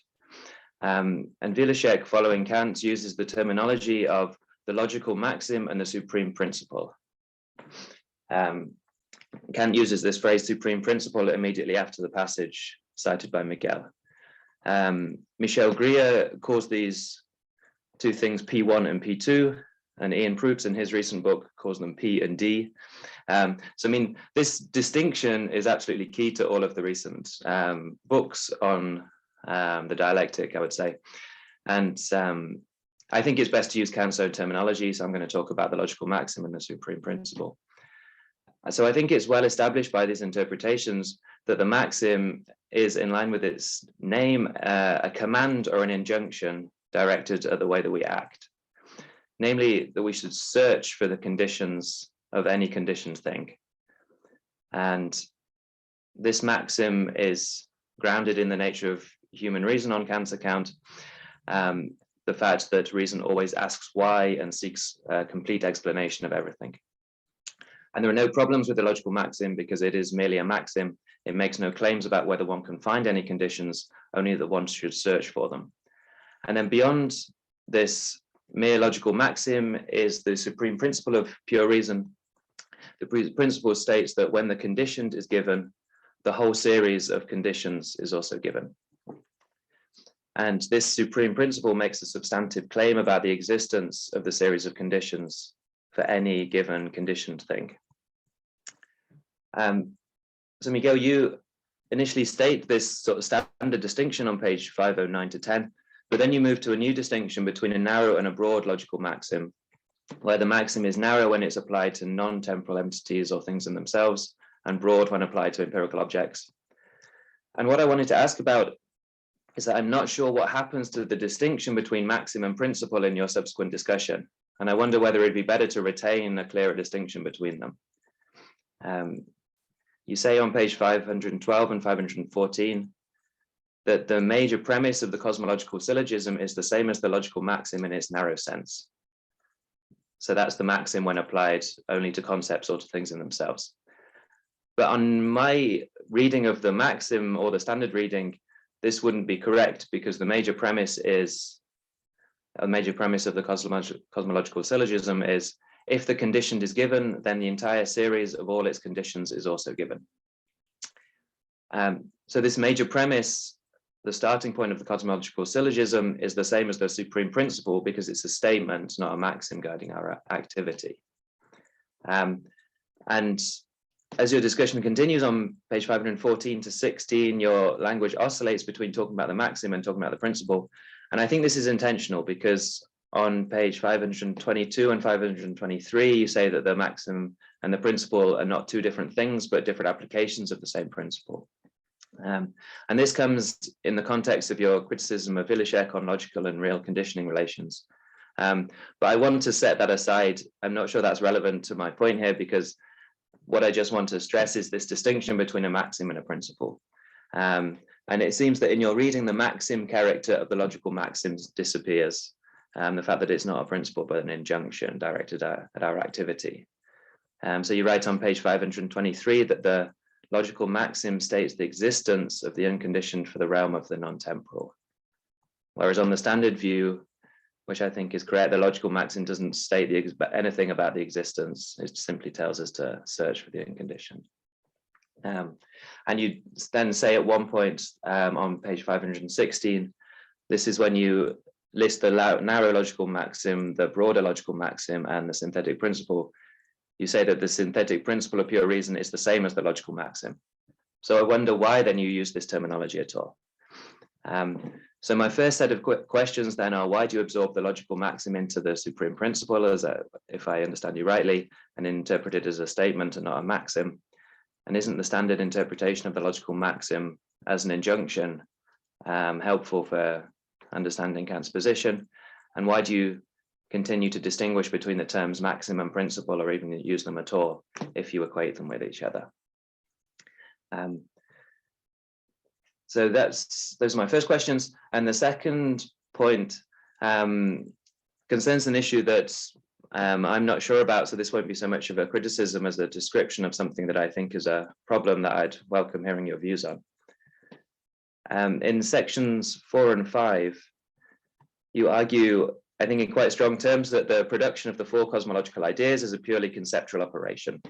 And Wilczek, following Kant, uses the terminology of the logical maxim and the supreme principle. Kant uses this phrase supreme principle immediately after the passage cited by Miguel. Michel Greer calls these two things P1 and P2, and Ian Proutes in his recent book calls them P and D. So I mean, this distinction is absolutely key to all of the recent books on the dialectic, I would say. And I think it's best to use Kant's own terminology, so I'm going to talk about the logical maxim and the supreme principle. So I think it's well established by these interpretations that the maxim is, in line with its name, a command or an injunction directed at the way that we act. Namely, that we should search for the conditions of any conditioned thing. And this maxim is grounded in the nature of human reason on Kant's account. The fact that reason always asks why and seeks a complete explanation of everything. And there are no problems with the logical maxim because it is merely a maxim. It makes no claims about whether one can find any conditions, only that one should search for them. And then beyond this mere logical maxim is the supreme principle of pure reason. The principle states that when the conditioned is given, the whole series of conditions is also given. And this supreme principle makes a substantive claim about the existence of the series of conditions for any given conditioned thing. So Miguel, you initially state this sort of standard distinction on page 509-10, but then you move to a new distinction between a narrow and a broad logical maxim, where the maxim is narrow when it's applied to non-temporal entities or things in themselves, and broad when applied to empirical objects. And what I wanted to ask about is that I'm not sure what happens to the distinction between maxim and principle in your subsequent discussion. And I wonder whether it'd be better to retain a clearer distinction between them. You say on page 512 and 514 that the major premise of the cosmological syllogism is the same as the logical maxim in its narrow sense. So that's the maxim when applied only to concepts or to things in themselves. But on my reading of the maxim or the standard reading, this wouldn't be correct, because the major premise of the cosmological syllogism is, if the condition is given, then the entire series of all its conditions is also given. So this major premise, the starting point of the cosmological syllogism, is the same as the supreme principle, because it's a statement, not a maxim guiding our activity. And as your discussion continues on page 514 to 16, your language oscillates between talking about the maxim and talking about the principle. And I think this is intentional, because on page 522 and 523, you say that the maxim and the principle are not two different things, but different applications of the same principle. And this comes in the context of your criticism of Wilczek on logical and real conditioning relations. But I want to set that aside. I'm not sure that's relevant to my point here, because what I just want to stress is this distinction between a maxim and a principle. And it seems that in your reading, the maxim character of the logical maxims disappears. The fact that it's not a principle, but an injunction directed at our activity. So you write on page 523 that the logical maxim states the existence of the unconditioned for the realm of the non-temporal. Whereas on the standard view, which I think is correct, the logical maxim doesn't state anything about the existence. It simply tells us to search for the unconditioned. And you then say at one point on page 516, this is when you list the narrow logical maxim, the broader logical maxim, and the synthetic principle. You say that the synthetic principle of pure reason is the same as the logical maxim. So I wonder why then you use this terminology at all. So my first set of questions then are, why do you absorb the logical maxim into the supreme principle, as if I understand you rightly, and interpret it as a statement and not a maxim? And isn't the standard interpretation of the logical maxim as an injunction helpful for understanding Kant's position? And why do you continue to distinguish between the terms maxim and principle, or even use them at all, if you equate them with each other? So those are my first questions. And the second point concerns an issue that I'm not sure about, so this won't be so much of a criticism as a description of something that I think is a problem that I'd welcome hearing your views on. In sections 4 and 5, you argue, I think in quite strong terms, that the production of the 4 cosmological ideas is a purely conceptual operation,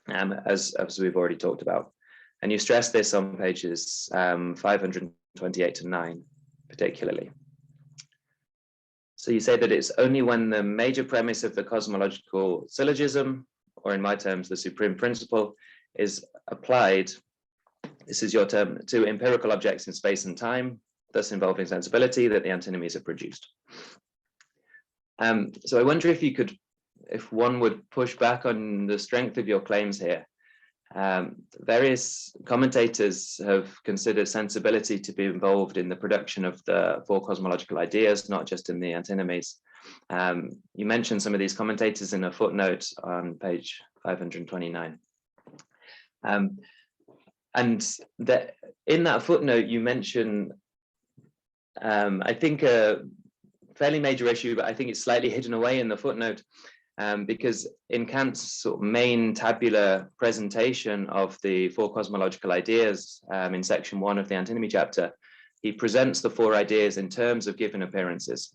as we've already talked about. And you stress this on pages 528 to 9, particularly. So you say that it's only when the major premise of the cosmological syllogism, or in my terms, the supreme principle, is applied, this is your term, to empirical objects in space and time, thus involving sensibility, that the antinomies are produced. So I wonder if one would push back on the strength of your claims here. Various commentators have considered sensibility to be involved in the production of the 4 cosmological ideas, not just in the antinomies. You mentioned some of these commentators in a footnote on page 529. And that in that footnote, you mention, I think, a fairly major issue, but I think it's slightly hidden away in the footnote. Because in Kant's sort of main tabular presentation of the 4 cosmological ideas in section 1 of the Antinomy chapter, he presents the 4 ideas in terms of given appearances.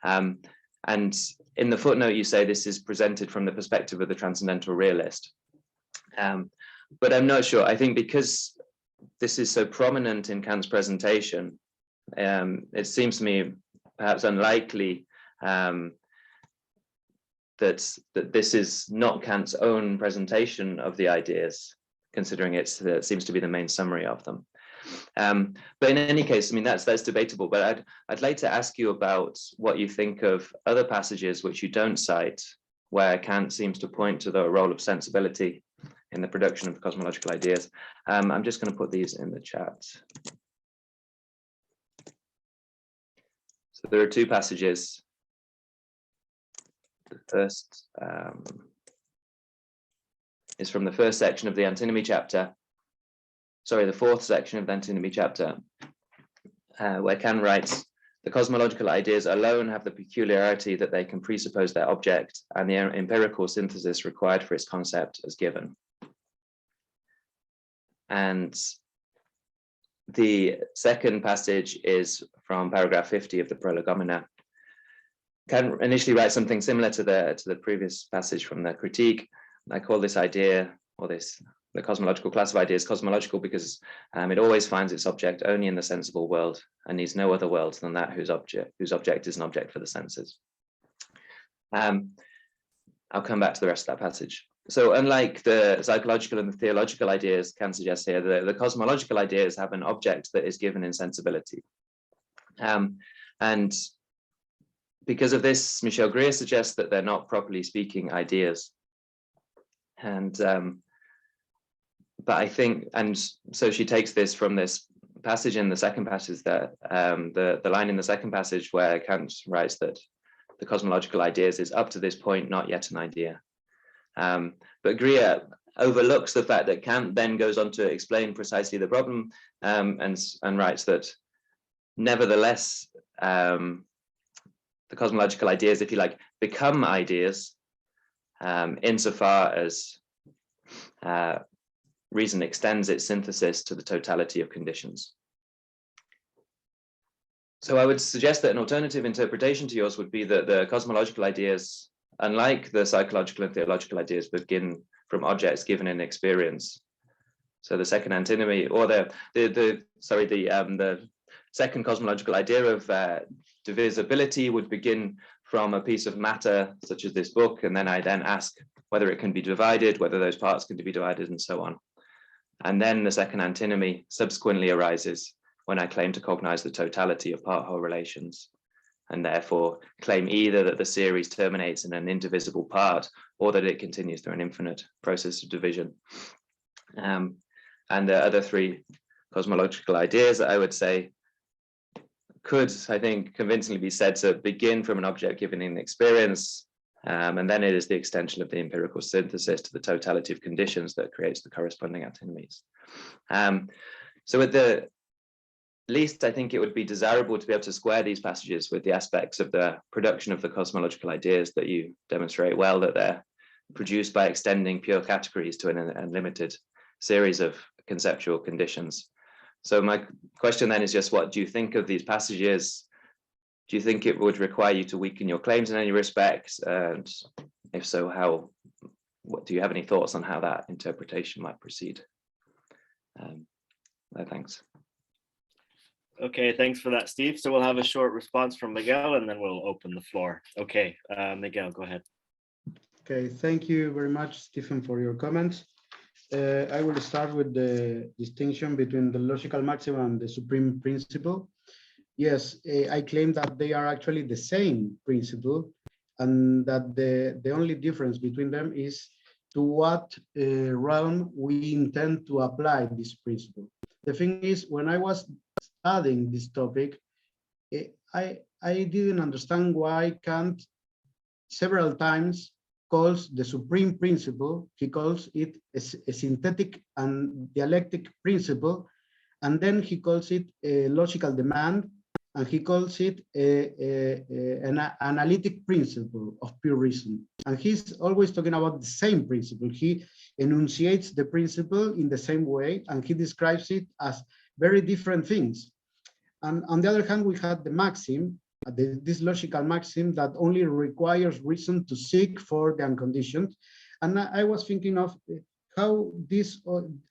And in the footnote, you say this is presented from the perspective of the transcendental realist. But I'm not sure. I think because this is so prominent in Kant's presentation, it seems to me perhaps unlikely that this is not Kant's own presentation of the ideas, considering it seems to be the main summary of them. But in any case, I mean, that's debatable. But I'd like to ask you about what you think of other passages which you don't cite, where Kant seems to point to the role of sensibility in the production of the cosmological ideas. I'm just going to put these in the chat. So there are 2 passages. The first is from the first section of the Antinomy chapter. Sorry, the 4th section of the Antinomy chapter. where Kant writes, the cosmological ideas alone have the peculiarity that they can presuppose their object and the empirical synthesis required for its concept as given. And the second passage is from paragraph 50 of the Prolegomena. Kant initially writes something similar to the previous passage from the Critique. I call this idea, or the cosmological class of ideas, cosmological because it always finds its object only in the sensible world and needs no other world than that whose object is an object for the senses. I'll come back to the rest of that passage. So unlike the psychological and the theological ideas, Kant suggests here, the cosmological ideas have an object that is given in sensibility. And because of this, Michel Greer suggests that they're not properly speaking ideas. And but I think, and so she takes this from this passage in the second passage, that the line in the second passage where Kant writes that the cosmological ideas is up to this point not yet an idea. But Greer overlooks the fact that Kant then goes on to explain precisely the problem and writes that nevertheless, the cosmological ideas, if you like, become ideas insofar as reason extends its synthesis to the totality of conditions. So I would suggest that an alternative interpretation to yours would be that the cosmological ideas, unlike the psychological and theological ideas, begin from objects given in experience. So the second antinomy, or the second cosmological idea of divisibility would begin from a piece of matter such as this book, and then I ask whether it can be divided, whether those parts can be divided, and so on. And then the second antinomy subsequently arises when I claim to cognize the totality of part-whole relations, and therefore claim either that the series terminates in an indivisible part or that it continues through an infinite process of division. And the other three cosmological ideas that I would say could, I think, convincingly be said to begin from an object given in experience, and then it is the extension of the empirical synthesis to the totality of conditions that creates the corresponding antinomies. So at the least, I think it would be desirable to be able to square these passages with the aspects of the production of the cosmological ideas that you demonstrate well, that they're produced by extending pure categories to an unlimited series of conceptual conditions. So my question then is just, what do you think of these passages? Do you think it would require you to weaken your claims in any respects? And if so, what do you have any thoughts on how that interpretation might proceed? Thanks. Okay, thanks for that, Steve. So we'll have a short response from Miguel and then we'll open the floor. Okay, Miguel, go ahead. Okay, thank you very much, Stephen, for your comments. I will start with the distinction between the logical maximum and the supreme principle. Yes, I claim that they are actually the same principle, and that the only difference between them is to what realm we intend to apply this principle. The thing is, when I was studying this topic, I didn't understand why Kant several times calls the supreme principle, he calls it a synthetic and dialectic principle, and then he calls it a logical demand, and he calls it an analytic principle of pure reason. And he's always talking about the same principle. He enunciates the principle in the same way, and he describes it as very different things. And on the other hand, we had the maxim, this logical maxim that only requires reason to seek for the unconditioned. And I was thinking of how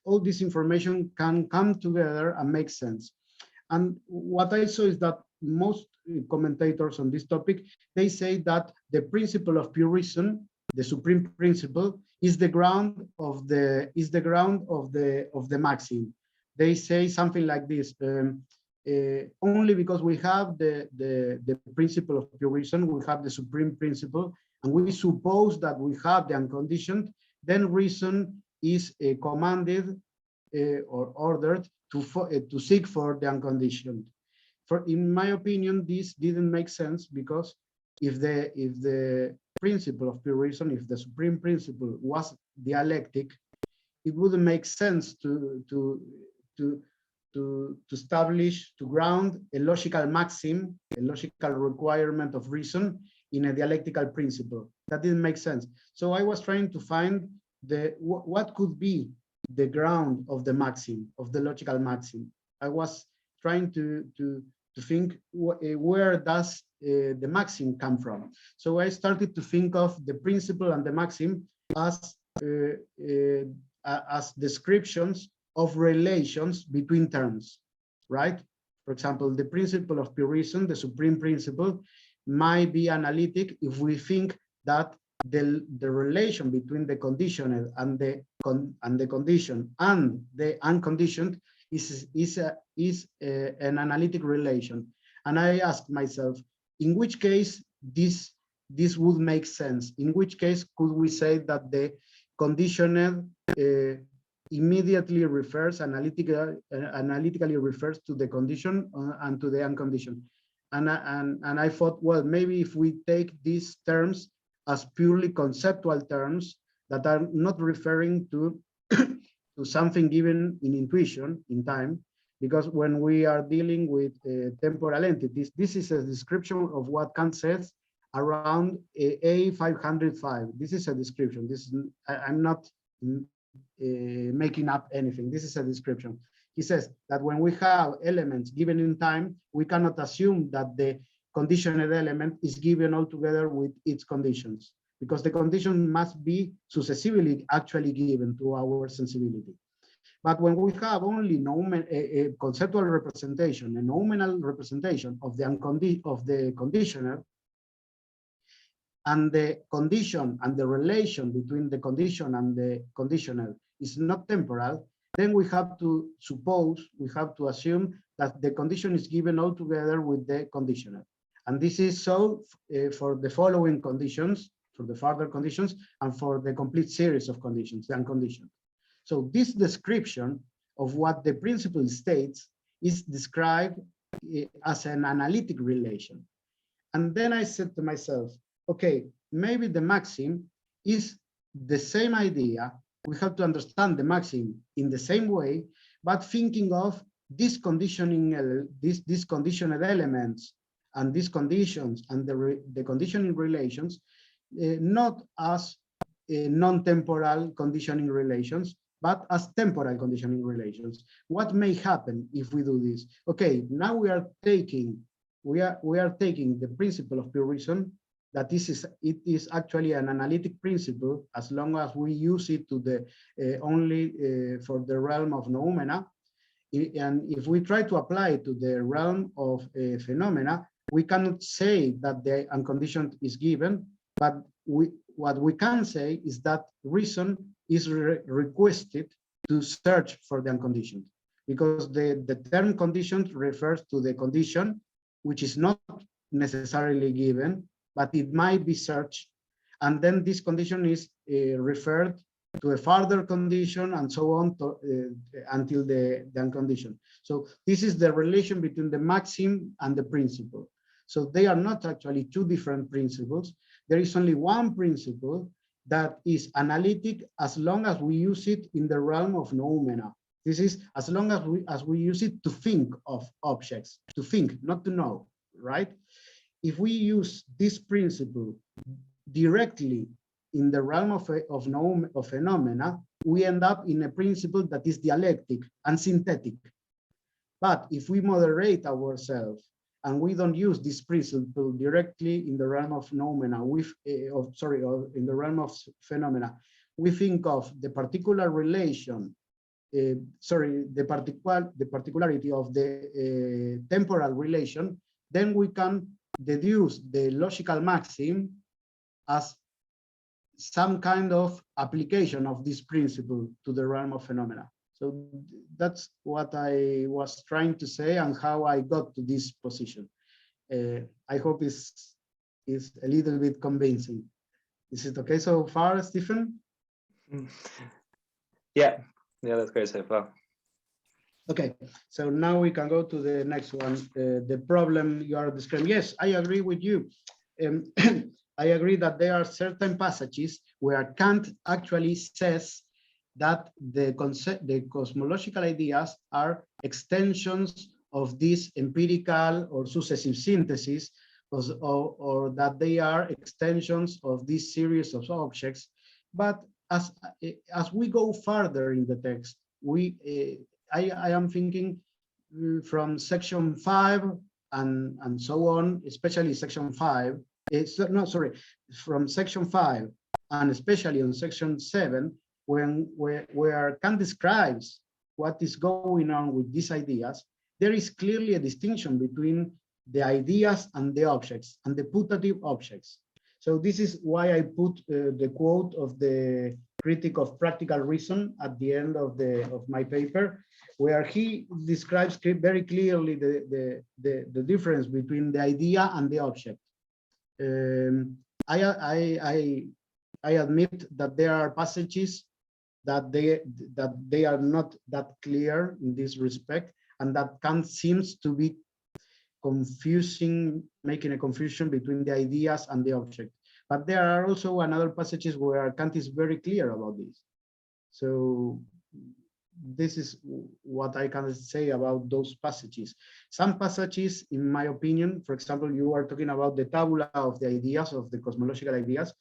all this information can come together and make sense. And what I saw is that most commentators on this topic, they say that the principle of pure reason, the supreme principle, is the ground of the maxim. They say something like this. Only because we have the principle of pure reason, we have the supreme principle, and we suppose that we have the unconditioned, then reason is commanded or ordered to seek for the unconditioned. In my opinion, this didn't make sense, because if the principle of pure reason, if the supreme principle was dialectic, it wouldn't make sense to establish, to ground a logical maxim, a logical requirement of reason in a dialectical principle. That didn't make sense. So I was trying to find what could be the ground of the maxim, of the logical maxim. I was trying to think where does the maxim come from. So I started to think of the principle and the maxim as descriptions of relations between terms, right? For example, the principle of pure reason, the supreme principle, might be analytic if we think that the relation between the conditional and the condition and the unconditioned is an analytic relation. And I asked myself, in which case this would make sense? In which case could we say that the conditional immediately analytically refers to the condition and to the unconditioned? And I thought, well, maybe if we take these terms as purely conceptual terms that are not referring to to something given in intuition, in time, because when we are dealing with temporal entities, this is a description of what Kant says around A505. This is a description. I'm not making up anything. This is a description. He says that when we have elements given in time, we cannot assume that the conditional element is given altogether with its conditions, because the condition must be successively actually given to our sensibility. But when we have only a conceptual representation, a nominal representation of the conditional, and the condition and the relation between the condition and the conditional is not temporal, then we have to assume that the condition is given altogether with the conditional. And this is so for the following conditions, for the further conditions, and for the complete series of conditions, the unconditioned. So this description of what the principle states is described as an analytic relation. And then I said to myself, okay, maybe the maxim is the same idea. We have to understand the maxim in the same way, but thinking of these conditioning, these conditional elements and these conditions and the conditioning relations, not as non-temporal conditioning relations, but as temporal conditioning relations. What may happen if we do this? Okay, now we are taking the principle of pure reason, that it is actually an analytic principle as long as we use it to the only for the realm of noumena. And if we try to apply it to the realm of phenomena, we cannot say that the unconditioned is given, but what we can say is that reason is requested to search for the unconditioned, because the term conditioned refers to the condition, which is not necessarily given, but it might be searched. And then this condition is referred to a further condition and so on until the unconditioned. So this is the relation between the maxim and the principle. So they are not actually two different principles. There is only one principle that is analytic as long as we use it in the realm of noumena. This is as long as we use it to think of objects, to think, not to know, right? If we use this principle directly in the realm of phenomena, we end up in a principle that is dialectic and synthetic. But if we moderate ourselves and we don't use this principle directly in the realm of noumena, in the realm of phenomena, we think of the particular relation, the particularity of the temporal relation, then we can deduce the logical maxim as some kind of application of this principle to the realm of phenomena. So that's what I was trying to say and how I got to this position. I hope it's a little bit convincing. Is it okay so far, Stephen? Yeah, that's great so far. Okay, so now we can go to the next one, the problem you are describing. Yes, I agree with you. I agree that there are certain passages where Kant actually says that the cosmological ideas are extensions of this empirical or successive synthesis, or that they are extensions of this series of objects. But as we go further in the text, I am thinking from section 5 and so on, especially section 5. From section 5 and especially on section 7, where Kant describes what is going on with these ideas, there is clearly a distinction between the ideas and the objects and the putative objects. So this is why I put the quote of the critic of practical reason at the end of my paper, where he describes very clearly the difference between the idea and the object. I admit that there are passages that they are not that clear in this respect, and that Kant seems to be making a confusion between the ideas and the object. But there are also another passages where Kant is very clear about this. So this is what I can say about those passages. Some passages, in my opinion, for example, you are talking about the tabula of the ideas, of the cosmological ideas.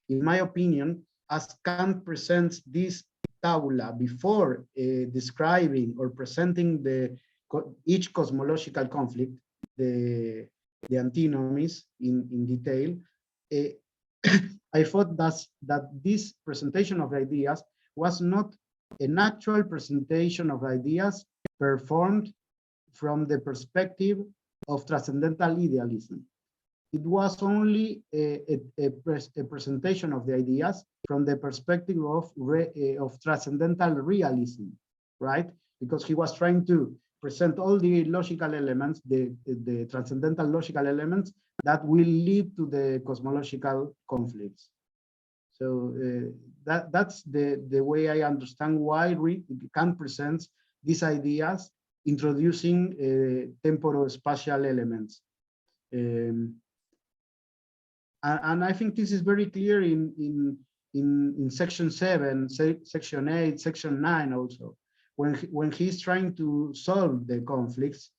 In my opinion, as Kant presents this tabula before describing or presenting each cosmological conflict, the antinomies in detail, I thought that this presentation of ideas was not an actual presentation of ideas performed from the perspective of transcendental idealism. It was only a presentation of the ideas from the perspective of transcendental realism, right? Because he was trying to present all the logical elements, the transcendental logical elements that will lead to the cosmological conflicts. So that's the way I understand why Kant presents these ideas, introducing temporal spatial elements. And I think this is very clear in section 7, section 8, section 9 also. When he's trying to solve the conflicts,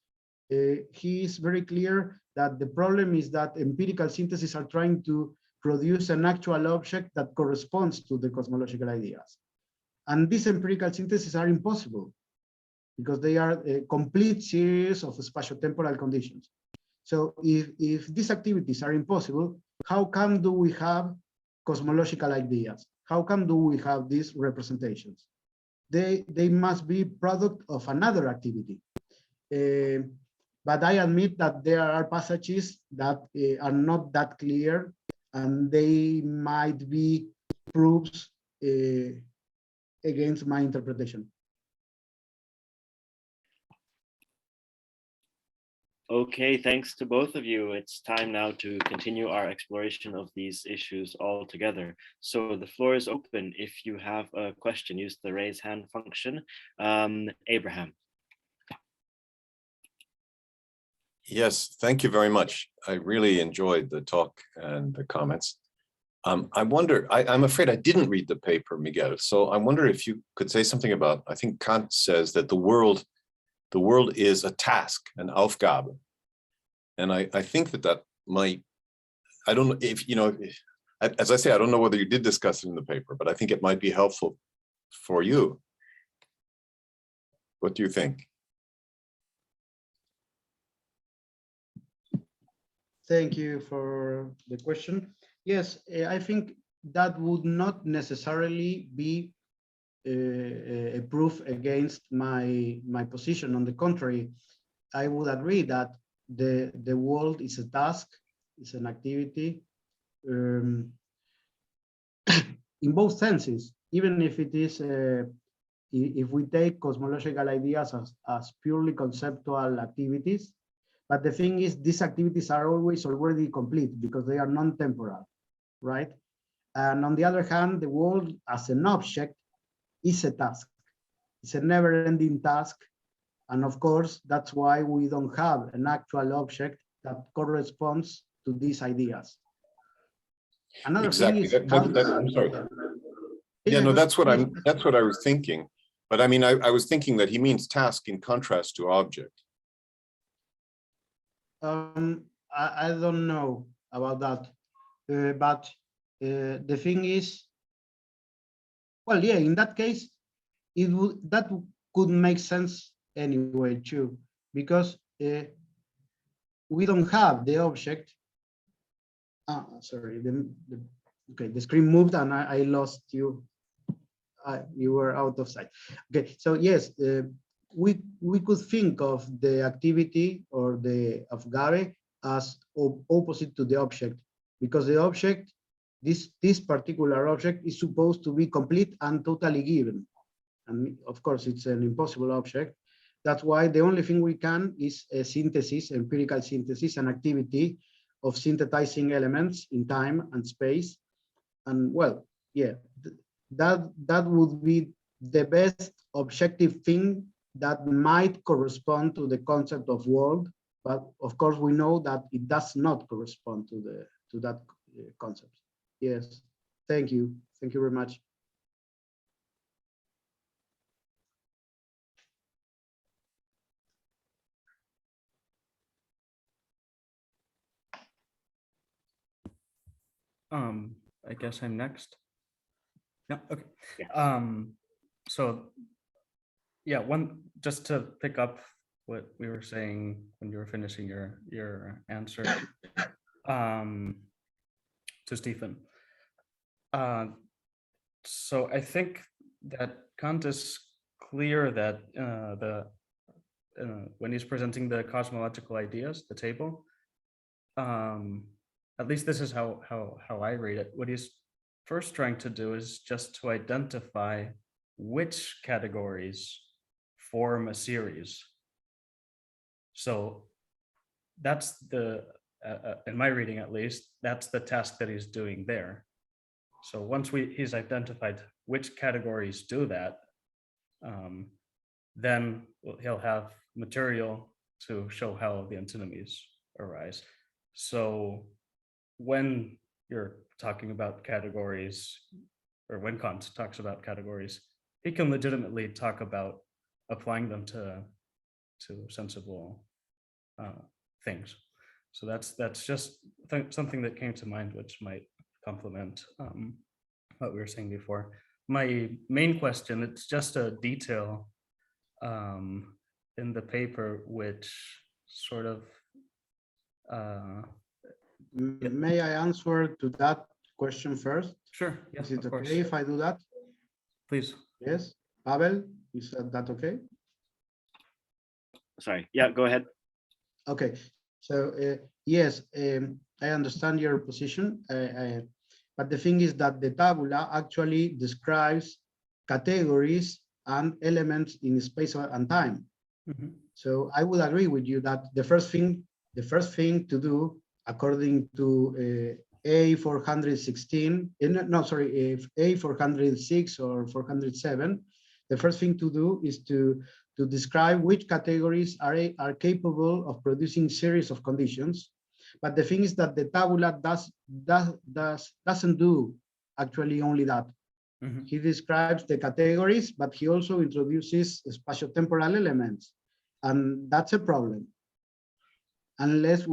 he is very clear that the problem is that empirical syntheses are trying to produce an actual object that corresponds to the cosmological ideas. And these empirical syntheses are impossible because they are a complete series of spatio-temporal conditions. So if these activities are impossible, how come do we have cosmological ideas? How come do we have these representations? They must be product of another activity. But I admit that there are passages that are not that clear, and they might be proofs against my interpretation. Okay, thanks to both of you. It's time now to continue our exploration of these issues all together. So the floor is open. If you have a question, use the raise hand function. Abraham. Yes, thank you very much. I really enjoyed the talk and the comments. I wonder, I'm afraid I didn't read the paper, Miguel. So I wonder if you could say something about, I think Kant says that the world is a task, an Aufgabe. And I think that might, I don't know if, as I say, I don't know whether you did discuss it in the paper, but I think it might be helpful for you. What do you think? Thank you for the question. Yes, I think that would not necessarily be a proof against my position. On the contrary, I would agree that the world is a task, it's an activity, in both senses, even if it is, if we take cosmological ideas as purely conceptual activities. But the thing is, these activities are always already complete because they are non-temporal, right? And on the other hand, the world as an object is a task. It's a never-ending task. And of course, that's why we don't have an actual object that corresponds to these ideas. Another exactly. thing is, I'm sorry. Yeah, no, that's what I was thinking. But I mean, I was thinking that he means task in contrast to object. I don't know about that, but the thing is, well, yeah, in that case, that could make sense anyway too, because we don't have the object. Sorry, okay, the screen moved and I lost you. You were out of sight. Okay, so yes, we could think of the activity or the of Gabe as opposite to the object, because the object, this particular object, is supposed to be complete and totally given, and of course it's an impossible object. That's why the only thing we can is a synthesis, empirical synthesis, an activity of synthesizing elements in time and space. And well, yeah, that would be the best objective thing that might correspond to the concept of world, but of course we know that it does not correspond to that concept. Yes, thank you very much. I guess I'm next. No, okay. Yeah. So yeah, just to pick up what we were saying when you were finishing your answer to Stephen. So I think that Kant is clear that when he's presenting the cosmological ideas, the table, at least this is how I read it. What he's first trying to do is just to identify which categories form a series. So that's in my reading at least, that's the task that he's doing there. So once he's identified which categories do that, then he'll have material to show how the antinomies arise. So when you're talking about categories, or when Kant talks about categories, he can legitimately talk about applying them to sensible things. So that's just something that came to mind, which might complement what we were saying before. My main question, it's just a detail in the paper, which sort of May I answer to that question first? Sure. Yes, is it of course. okay if I do that? Please. Yes, Pavel, is that okay? Sorry, yeah, go ahead. Okay, so yes, I understand your position, but the thing is that the tabula actually describes categories and elements in space and time. Mm-hmm. So I would agree with you that the first thing to do, according to A416, no, sorry, A406 or 407, the first thing to do is to describe which categories are capable of producing series of conditions. But the thing is that the tabula doesn't do actually only that. Mm-hmm. He describes the categories, but he also introduces spatiotemporal elements, and that's a problem. Unless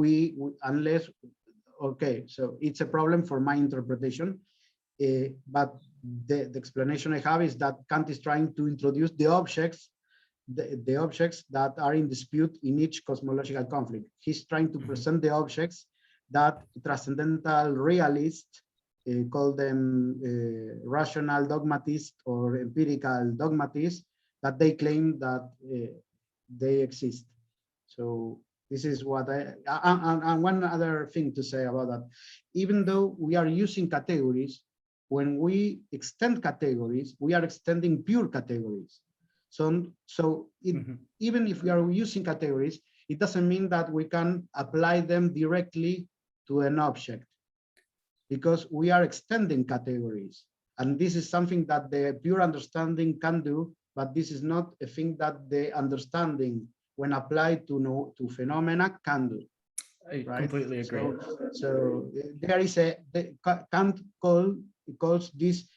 okay, so it's a problem for my interpretation, but the explanation I have is that Kant is trying to introduce the objects, the objects that are in dispute in each cosmological conflict. He's trying to present the objects that transcendental realists call them rational dogmatists or empirical dogmatists, that they claim that they exist. So this is what and one other thing to say about that. Even though we are using categories, when we extend categories, we are extending pure categories. So even if we are using categories, it doesn't mean that we can apply them directly to an object, because we are extending categories. And this is something that the pure understanding can do, but this is not a thing that the understanding, when applied to phenomena, can do. I right? completely agree. So there is Kant calls this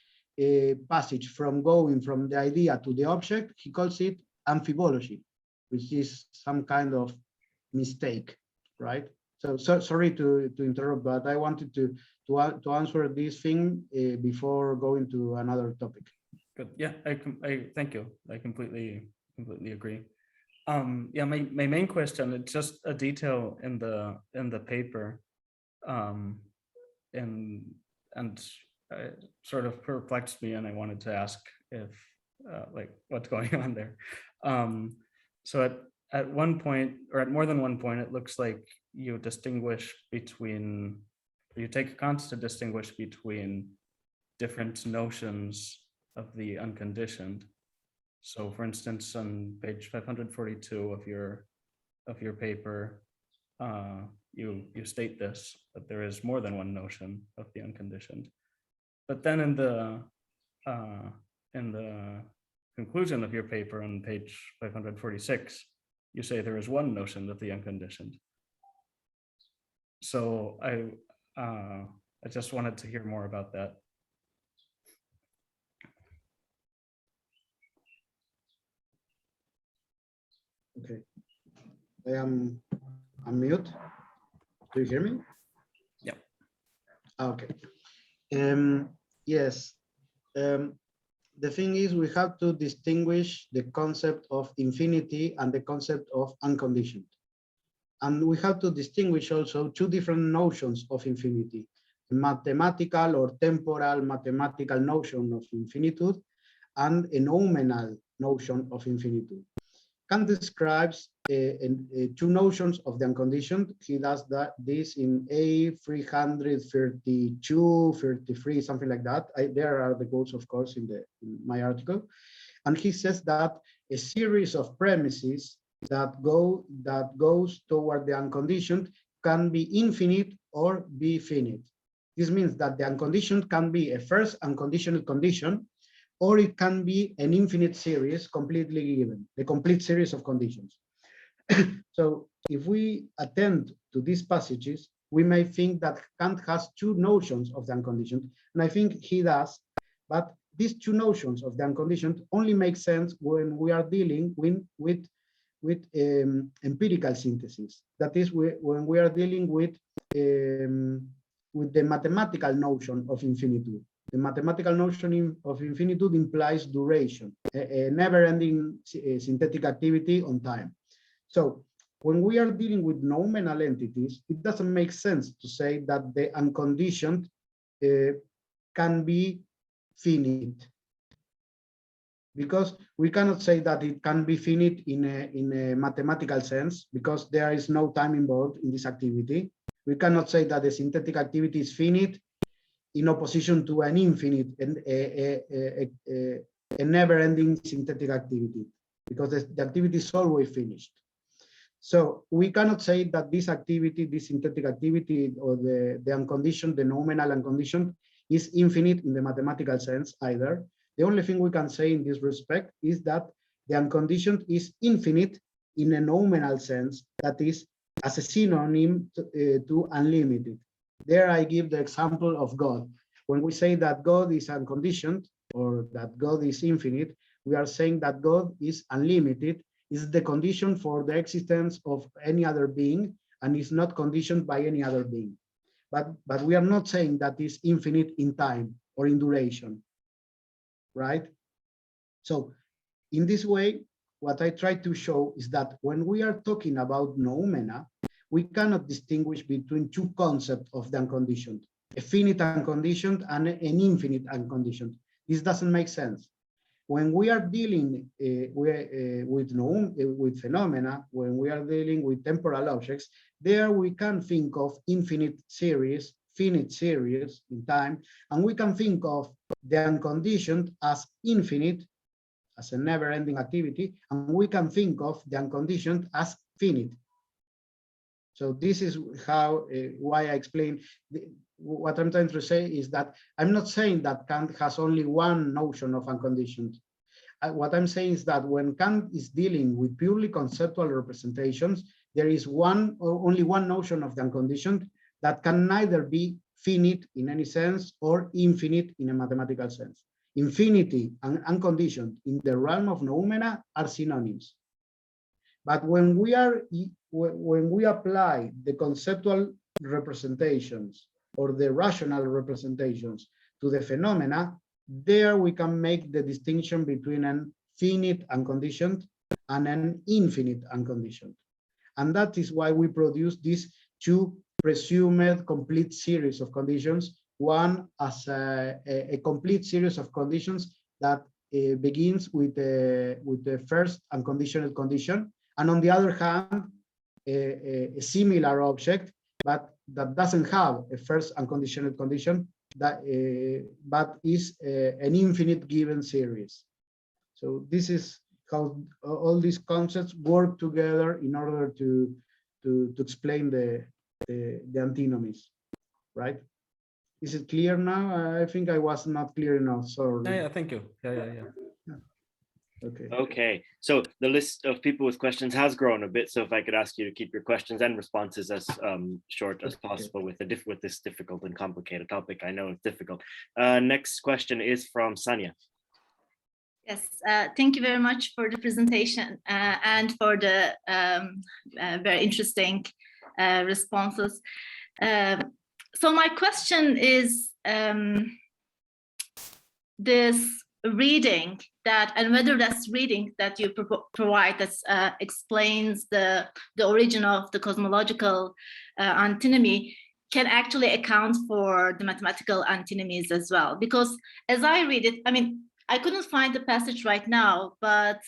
passage from going from the idea to the object, he calls it amphibology, which is some kind of mistake, right? So sorry to interrupt, but I wanted to answer this thing before going to another topic. Good. Yeah, I thank you. I completely agree. Yeah, my main question, it's just a detail in the paper, and it sort of perplexed me, and I wanted to ask if like what's going on there. So at one point, or at more than one point, it looks like you distinguish between, you take Kant to distinguish between different notions of the unconditioned. So for instance, on page 542 of your paper, you state this, that there is more than one notion of the unconditioned. But then in the conclusion of your paper on page 546, you say there is one notion of the unconditioned. So I just wanted to hear more about that. Okay, I am mute. Do you hear me? Yeah. Okay. Yes. The thing is, we have to distinguish the concept of infinity and the concept of unconditioned. And we have to distinguish also two different notions of infinity: a mathematical or temporal mathematical notion of infinitude and a nominal notion of infinitude. Kant describes two notions of the unconditioned. He does this in A332, 33, something like that. There are the quotes, of course, in my article. And he says that a series of premises that goes toward the unconditioned can be infinite or be finite. This means that the unconditioned can be a first unconditional condition, or it can be an infinite series completely given, the complete series of conditions. So if we attend to these passages, we may think that Kant has two notions of the unconditioned, and I think he does, but these two notions of the unconditioned only make sense when we are dealing with empirical synthesis. That is, when we are dealing with the mathematical notion of infinitude. The mathematical notion of infinitude implies duration, a never-ending synthetic activity on time. So when we are dealing with nominal entities, it doesn't make sense to say that the unconditioned can be finite, because we cannot say that it can be finite in a mathematical sense, because there is no time involved in this activity. We cannot say that the synthetic activity is finite in opposition to an infinite and a never-ending synthetic activity, because the activity is always finished. So we cannot say that this activity, this synthetic activity, or the unconditioned, the nominal unconditioned, is infinite in the mathematical sense either. The only thing we can say in this respect is that the unconditioned is infinite in a nominal sense, that is, as a synonym to unlimited. There I give the example of God. When we say that God is unconditioned, or that God is infinite, we are saying that God is unlimited, is the condition for the existence of any other being, and is not conditioned by any other being. But we are not saying that is infinite in time or in duration, right? So in this way, what I try to show is that when we are talking about noumena, we cannot distinguish between two concepts of the unconditioned, a finite unconditioned and an infinite unconditioned. This doesn't make sense. When we are dealing with phenomena, when we are dealing with temporal objects, there we can think of infinite series, finite series in time, and we can think of the unconditioned as infinite, as a never-ending activity, and we can think of the unconditioned as finite. So this is how, why I explain, what I'm trying to say is that I'm not saying that Kant has only one notion of unconditioned. What I'm saying is that when Kant is dealing with purely conceptual representations, there is only one notion of the unconditioned that can neither be finite in any sense or infinite in a mathematical sense. infinity and unconditioned in the realm of noumena are synonyms. But when we apply the conceptual representations or the rational representations to the phenomena, there we can make the distinction between an finite unconditioned and an infinite unconditioned. And that is why we produce these two presumed complete series of conditions, one as a complete series of conditions that begins with the first unconditional condition, and on the other hand, a similar object, but that doesn't have a first unconditional condition, that but is an infinite given series. So this is how all these concepts work together in order to explain the antinomies, right? Is it clear now? I think I was not clear enough. Sorry. Yeah, thank you. Yeah. Okay. Okay, so the list of people with questions has grown a bit. So if I could ask you to keep your questions and responses as short as possible with this difficult and complicated topic. I know it's difficult. Next question is from Sanya. Yes, thank you very much for the presentation and for the very interesting responses. So my question is this reading that, and whether that's reading that you provide that explains the origin of the cosmological antinomy can actually account for the mathematical antinomies as well. Because as I read it, I mean, I couldn't find the passage right now, but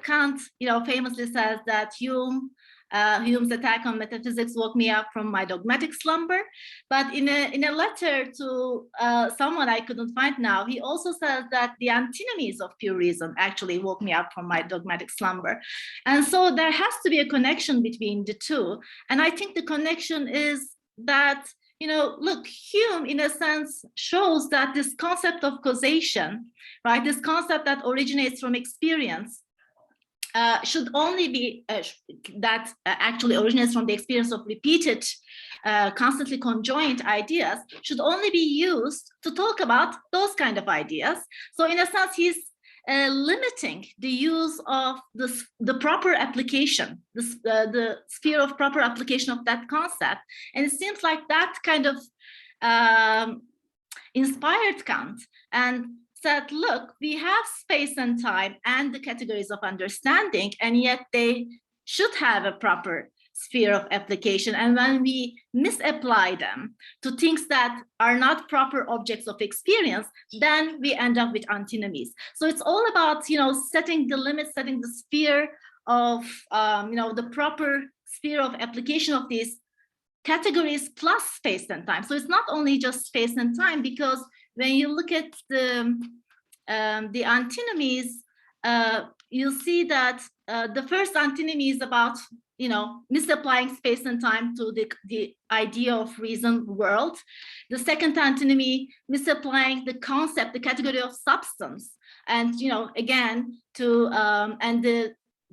Kant, famously says that Hume's attack on metaphysics woke me up from my dogmatic slumber. But in a letter to someone I couldn't find now, he also says that the antinomies of pure reason actually woke me up from my dogmatic slumber. And so there has to be a connection between the two. And I think the connection is that, look, Hume, in a sense, shows that this concept of causation, right, this concept that originates from experience, should only be that actually originates from the experience of repeated, constantly conjoined ideas, should only be used to talk about those kind of ideas. So in a sense, he's limiting the use of the proper application, the sphere of proper application of that concept. And it seems like that kind of inspired Kant and said, look, we have space and time and the categories of understanding, and yet they should have a proper sphere of application. And when we misapply them to things that are not proper objects of experience, then we end up with antinomies. So it's all about, setting the limits, setting the sphere of, the proper sphere of application of these categories plus space and time. So it's not only just space and time, because when you look at the antinomies, you'll see that the first antinomy is about, misapplying space and time to the idea of reason world. The second antinomy, misapplying the concept, the category of substance. And, again, and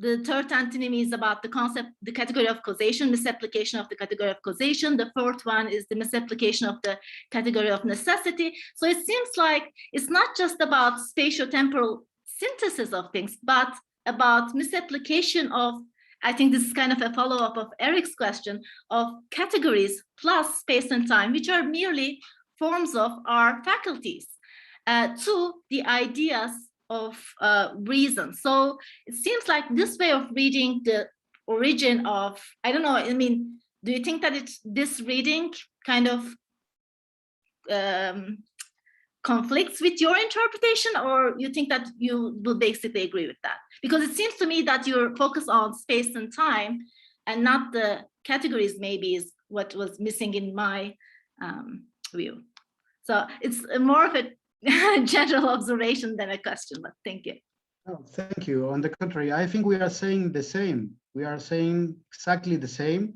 the third antinomy is about the concept, the category of causation, misapplication of the category of causation. The fourth one is the misapplication of the category of necessity. So it seems like it's not just about spatiotemporal synthesis of things, but about misapplication of, I think this is kind of a follow-up of Eric's question, of categories plus space and time, which are merely forms of our faculties, to the ideas of reason. So it seems like this way of reading the origin of, I don't know, I mean, do you think that this reading kind of conflicts with your interpretation, or you think that you will basically agree with that? Because it seems to me that you're focused on space and time and not the categories, maybe, is what was missing in my view. So it's more of a general observation than a question, but thank you. Oh, thank you. On the contrary, I think we are saying the same. We are saying exactly the same,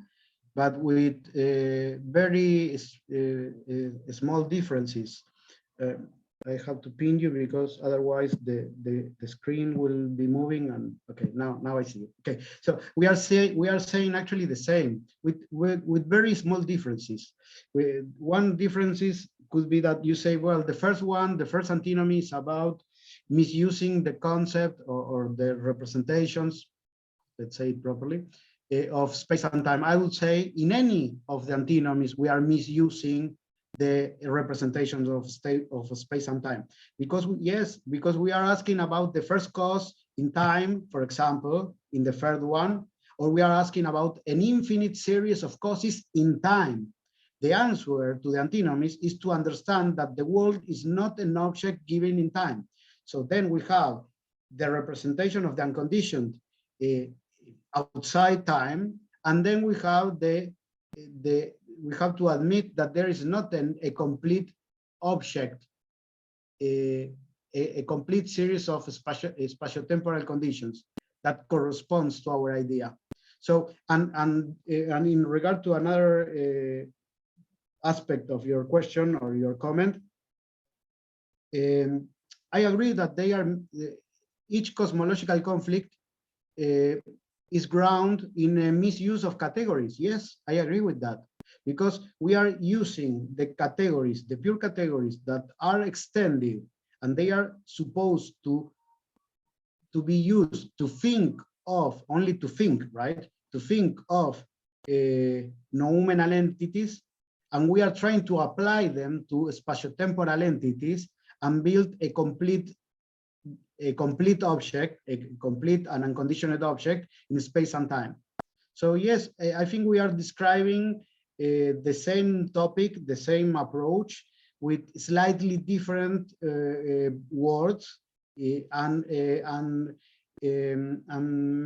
but with very small differences. I have to pin you because otherwise the screen will be moving. And okay, now I see it. Okay, so we are saying actually the same with very small differences. One difference is could be that you say, well, the first antinomy is about misusing the concept or the representations, let's say it properly, of space and time. I would say in any of the antinomies, we are misusing the representations of space and time, because because we are asking about the first cause in time, for example, in the third one, or we are asking about an infinite series of causes in time. The answer to the antinomies is to understand that the world is not an object given in time. So then we have the representation of the unconditioned outside time, and then we have we have to admit that there is not a complete object, a complete series of spatiotemporal conditions that corresponds to our idea. So, and in regard to another aspect of your question or your comment, I agree that they are, each cosmological conflict is grounded in a misuse of categories. Yes, I agree with that, because we are using the categories, the pure categories that are extended, and they are supposed to be used to think of, only to think, right? To think of noumenal entities, and we are trying to apply them to spatiotemporal entities and build a complete object, a complete and unconditioned object in space and time. So yes, I think we are describing the same topic, the same approach, with slightly different words, and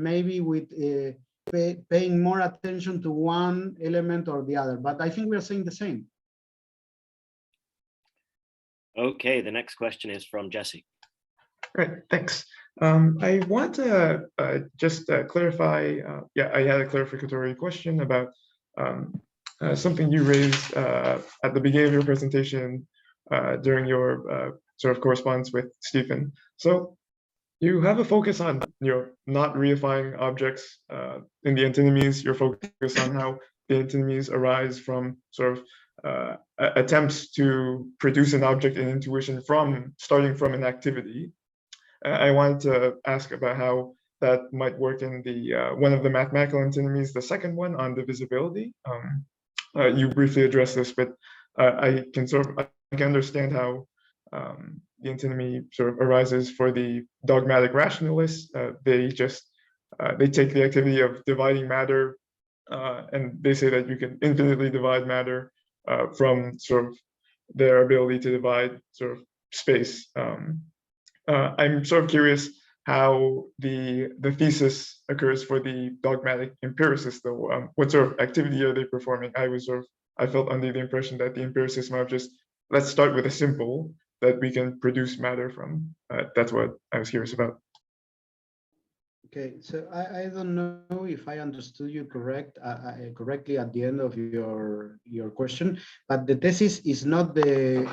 maybe with paying more attention to one element or the other. But I think we are saying the same. Okay, the next question is from Jesse. Great, thanks. I want to just clarify, I had a clarificatory question about something you raised at the beginning of your presentation during your sort of correspondence with Stephen. So you have a focus on not reifying objects in the antinomies. You're focused on how the antinomies arise from sort of attempts to produce an object in intuition starting from an activity. I wanted to ask about how that might work in the one of the mathematical antinomies, the second one on divisibility. You briefly addressed this, but I can understand how the antinomy sort of arises for the dogmatic rationalists. They take the activity of dividing matter, and they say that you can infinitely divide matter from sort of their ability to divide sort of space. I'm sort of curious how the thesis occurs for the dogmatic empiricists, though. What sort of activity are they performing? I felt under the impression that the empiricists might just, let's start with a symbol that we can produce matter from. That's what I was curious about. Okay, so I don't know if I understood you correctly at the end of your question, but the thesis is not the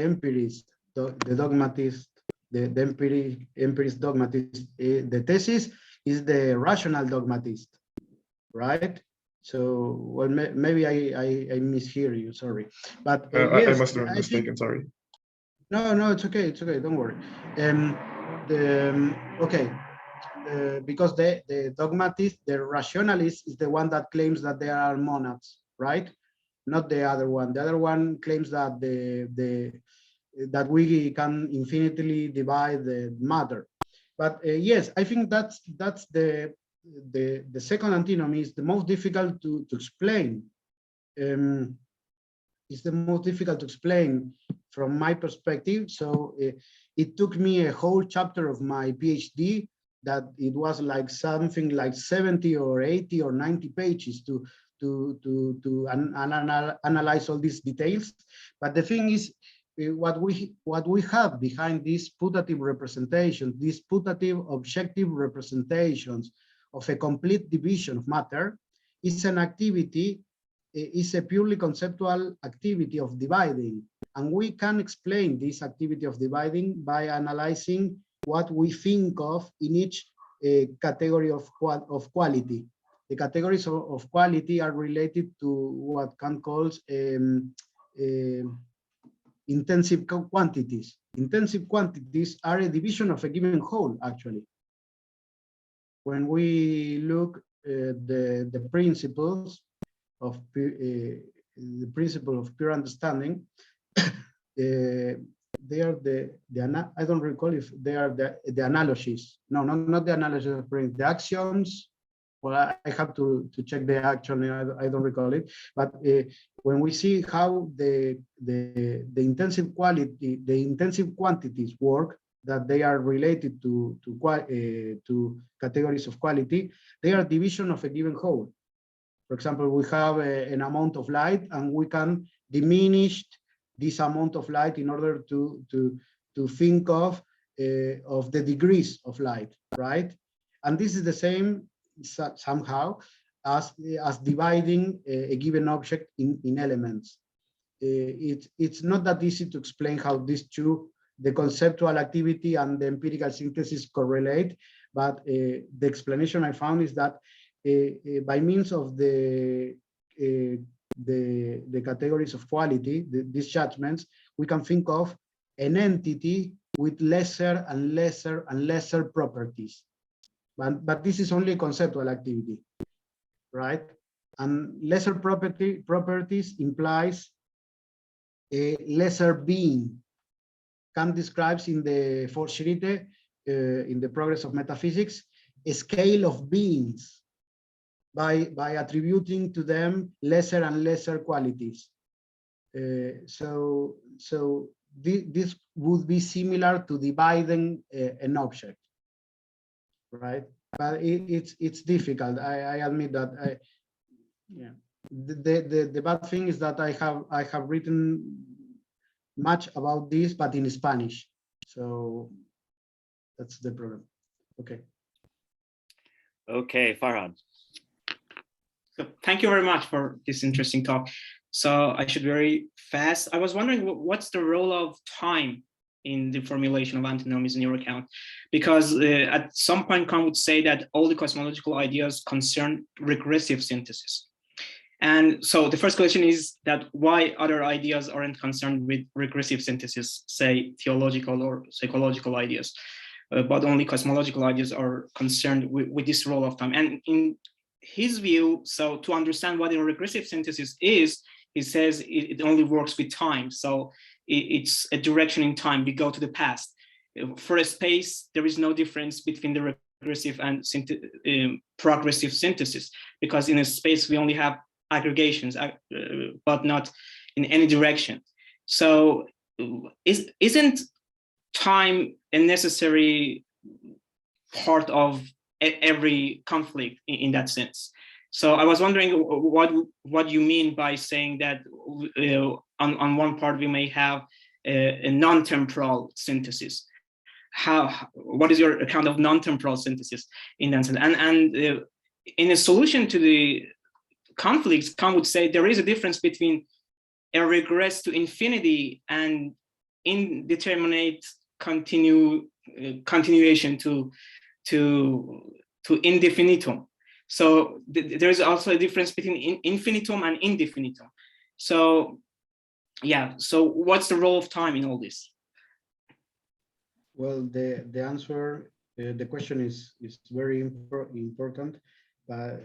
empirist, the dogmatist, the empirist dogmatist. The thesis is the rational dogmatist, right? So, well, maybe I mishear you. Sorry, but yes, I must have been mistaken. Sorry. No, it's okay. It's okay. Don't worry. Okay. Because the dogmatist, the rationalist, is the one that claims that there are monads, right? Not the other one. The other one claims that that we can infinitely divide the matter. But yes, I think that's the second antinomy is the most difficult to explain. It's the most difficult to explain from my perspective. So it took me a whole chapter of my PhD, that it was like something like 70 or 80 or 90 pages to analyze all these details. But the thing is, what we have behind these putative representations, these putative objective representations of a complete division of matter, is an activity, is a purely conceptual activity of dividing. And we can explain this activity of dividing by analyzing what we think of in each category of quality. The categories of quality are related to what Kant calls intensive quantities. Intensive quantities are a division of a given whole, actually. When we look at the principles of the principle of pure understanding, they are I don't recall if they are the analogies. No, not the analogies of the axioms. Well, I have to check the actually, I don't recall it. But when we see how the intensive quantities work, that they are related to categories of quality, they are division of a given whole. For example, we have an amount of light, and we can diminish this amount of light in order to think of the degrees of light, right? And this is the same somehow as dividing a given object in elements. It's not that easy to explain how these two, the conceptual activity and the empirical synthesis, correlate, but the explanation I found is that by means of the categories of quality, these judgments, we can think of an entity with lesser and lesser and lesser properties. But this is only conceptual activity, right? And lesser properties implies a lesser being. Kant describes in the Fortschritte, in the Progress of Metaphysics, a scale of beings by attributing to them lesser and lesser qualities. So this would be similar to dividing an object, right? But it's difficult. I admit that. Yeah. The bad thing is that I have written much about this, but in Spanish. So that's the problem. Okay. Okay, Farhad. So thank you very much for this interesting talk. So I should be very fast. I was wondering what's the role of time in the formulation of antinomies in your account? Because at some point Kant would say that all the cosmological ideas concern regressive synthesis. And so the first question is that why other ideas aren't concerned with regressive synthesis, say theological or psychological ideas, but only cosmological ideas are concerned with this role of time. And in his view, so to understand what a regressive synthesis is, he says it only works with time. So it's a direction in time. We go to the past. For a space, there is no difference between the regressive and progressive synthesis, because in a space we only have aggregations, but not in any direction. So isn't time a necessary part of every conflict in that sense? So I was wondering what you mean by saying that on one part we may have a non-temporal synthesis. What is your account of non-temporal synthesis in that sense? And in a solution to the conflicts, Kant would say there is a difference between a regress to infinity and indeterminate continuation to indefinitum. So there is also a difference between infinitum and indefinitum. So yeah, so what's the role of time in all this? Well, the answer, the question is very important, but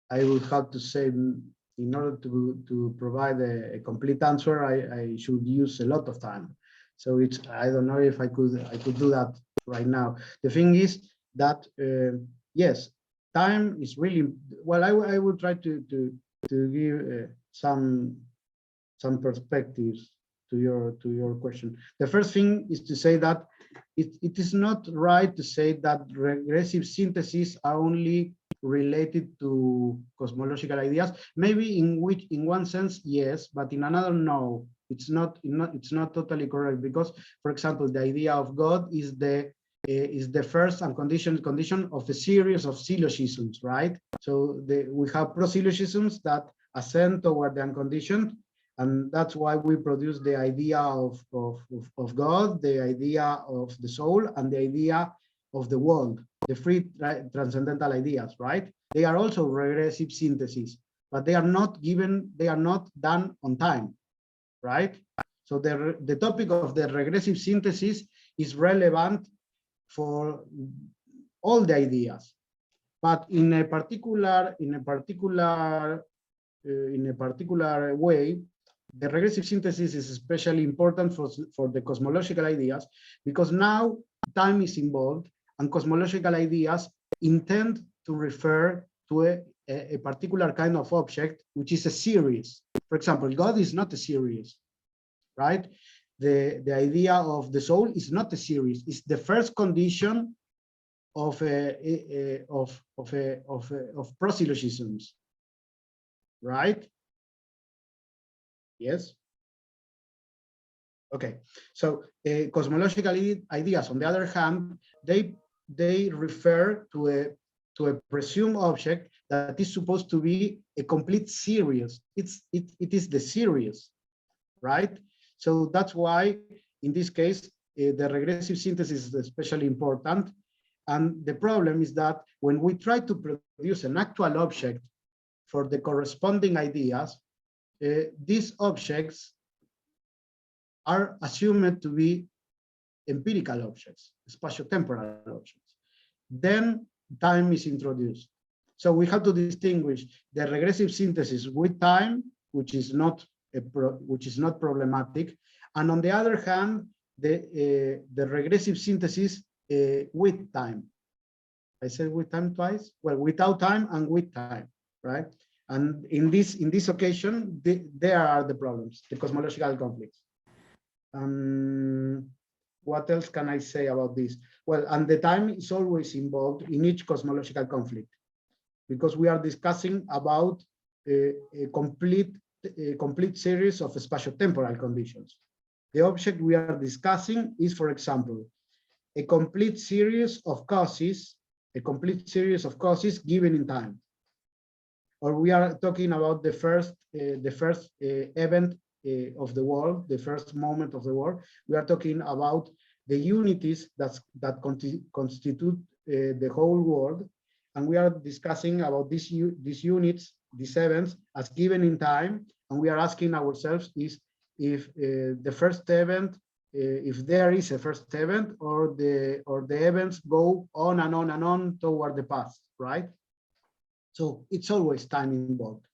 I would have to say, in order to provide a complete answer, I should use a lot of time. So I don't know if I could do that right now. The thing is that yes, time is really well. I will try to give some perspectives to your question. The first thing is to say that it is not right to say that regressive syntheses are only related to cosmological ideas. Maybe in one sense yes, but in another no. It's not totally correct, because, for example, the idea of God is the first unconditioned condition of a series of syllogisms, right? So we have prosyllogisms that ascend toward the unconditioned, and that's why we produce the idea of God, the idea of the soul, and the idea of the world, the three transcendental ideas, right? They are also regressive syntheses, but they are not done on time. right? So the topic of the regressive synthesis is relevant for all the ideas, but in a particular way, the regressive synthesis is especially important for the cosmological ideas, because now time is involved and cosmological ideas intend to refer to a particular kind of object, which is a series. For example, God is not a series, right? The idea of the soul is not a series. It's the first condition of prosyllogisms, right? Yes. Okay. So cosmological ideas, on the other hand, they refer to a presumed object that is supposed to be a complete series. It is the series, right? So that's why, in this case, the regressive synthesis is especially important. And the problem is that when we try to produce an actual object for the corresponding ideas, these objects are assumed to be empirical objects, spatio-temporal objects. Then time is introduced. So we have to distinguish the regressive synthesis with time, which is not problematic, and on the other hand, the regressive synthesis with time. I said with time twice. Well, without time and with time, right? And in this occasion, there are the problems, the cosmological conflicts. What else can I say about this? Well, and the time is always involved in each cosmological conflict, because we are discussing about a complete series of spatio-temporal conditions. The object we are discussing is, for example, a complete series of causes given in time. Or we are talking about the first event of the world, the first moment of the world. We are talking about the unities that constitute the whole world, and we are discussing about these units, these events, as given in time, and we are asking ourselves if the first event, if there is a first event, or the events go on and on and on toward the past, right? So it's always time involved.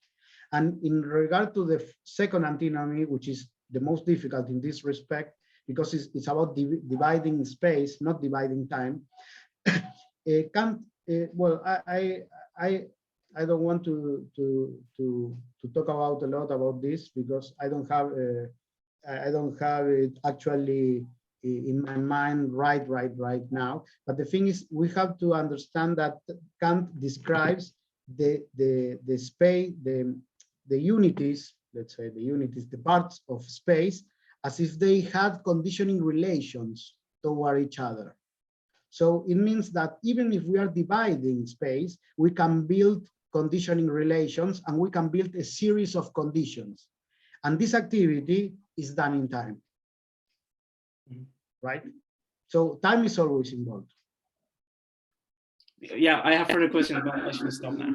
And in regard to the second antinomy, which is the most difficult in this respect, because it's about dividing space, not dividing time. Kant, well, I don't want to talk about a lot about this, because I don't have it actually in my mind right now. But the thing is, we have to understand that Kant describes the space, the unities, let's say the unities, the parts of space, as if they had conditioning relations toward each other. So it means that even if we are dividing space, we can build conditioning relations, and we can build a series of conditions. And this activity is done in time, right? So time is always involved. Yeah, I have further questions, but I should stop now.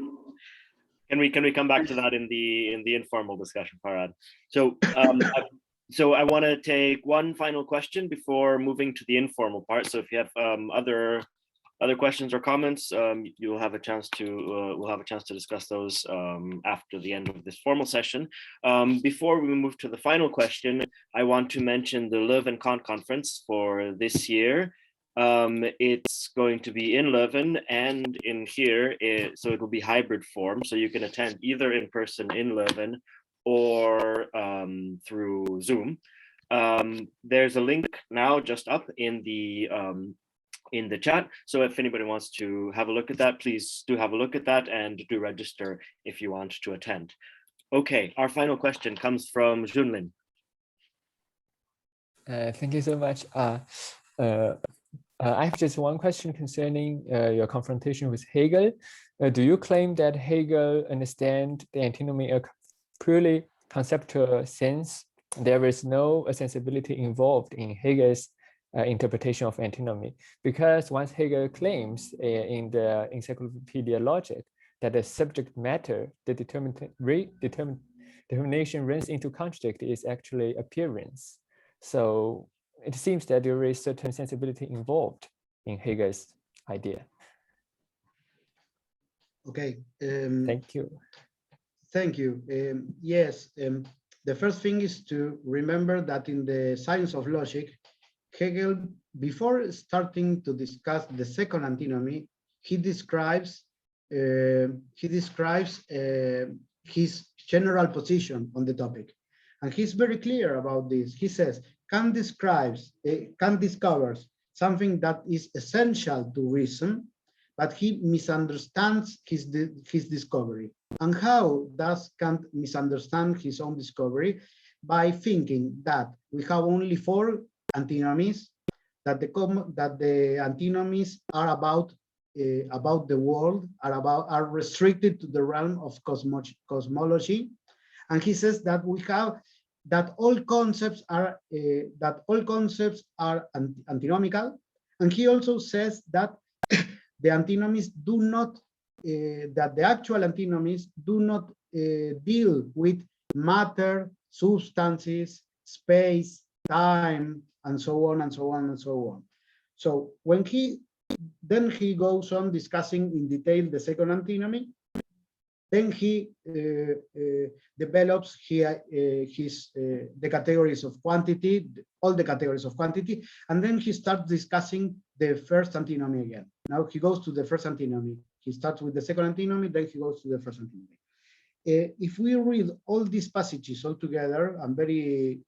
Can we come back to that in the informal discussion, Farad? So so I want to take one final question before moving to the informal part. So if you have other questions or comments, you'll have a chance to we'll have a chance to discuss those after the end of this formal session. Before we move to the final question, I want to mention the Leuven Kant conference for this year. It's going to be in Leuven and in here, so it will be hybrid form. So you can attend either in person in Leuven or through Zoom. There's a link now just up in the chat. So if anybody wants to have a look at that, please do have a look at that and do register if you want to attend. Okay, our final question comes from Junlin. Thank you so much. I have just one question concerning your confrontation with Hegel. Do you claim that Hegel understands the antinomy in a purely conceptual sense? There is no sensibility involved in Hegel's interpretation of antinomy, because once Hegel claims in the Encyclopedia Logic that the subject matter, the definition runs into contradict is actually appearance. So it seems that there is certain sensibility involved in Hegel's idea. Okay. Thank you. Thank you. Yes, the first thing is to remember that in the science of logic, Hegel, before starting to discuss the second antinomy, he describes his general position on the topic, and he's very clear about this. He says Kant discovers something that is essential to reason, but he misunderstands his discovery. And how does Kant misunderstand his own discovery? By thinking that we have only 4 antinomies, that the antinomies are about the world, are restricted to the realm of cosmology, and he says that that all concepts are antinomical, and he also says that the antinomies do not, that the actual antinomies do not deal with matter, substances, space, time, and so on and so on and so on. So when he goes on discussing in detail the second antinomy, then he develops here the categories of quantity, all the categories of quantity, and then he starts discussing the first antinomy again. Now he goes to the first antinomy. He starts with the second antinomy, then he goes to the first antinomy. If we read all these passages all together, I'm very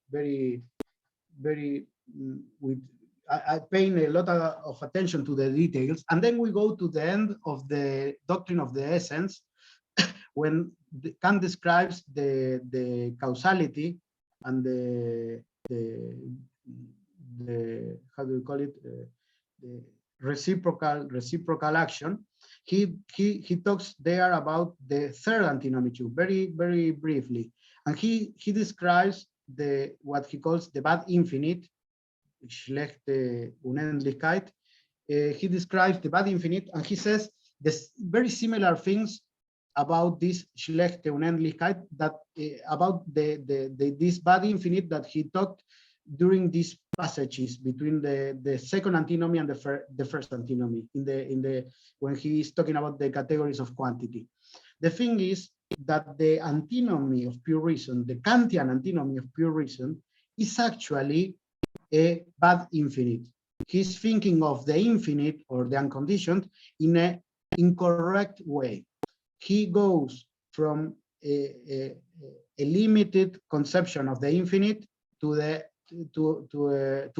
I pay a lot of attention to the details, and then we go to the end of the doctrine of the essence, when Kant describes the causality and the how do we call it, the reciprocal action. He talks there about the third antinomy too, very briefly, and he describes what he calls the bad infinite, schlechte Unendlichkeit. He describes the bad infinite, and he says this very similar things about this schlechte Unendlichkeit, that about this bad infinite that he talked during these passages between the second antinomy and the first antinomy when he is talking about the categories of quantity. The thing is that the antinomy of pure reason, the Kantian antinomy of pure reason, is actually a bad infinite. He's thinking of the infinite or the unconditioned in an incorrect way. He goes from a limited conception of the infinite to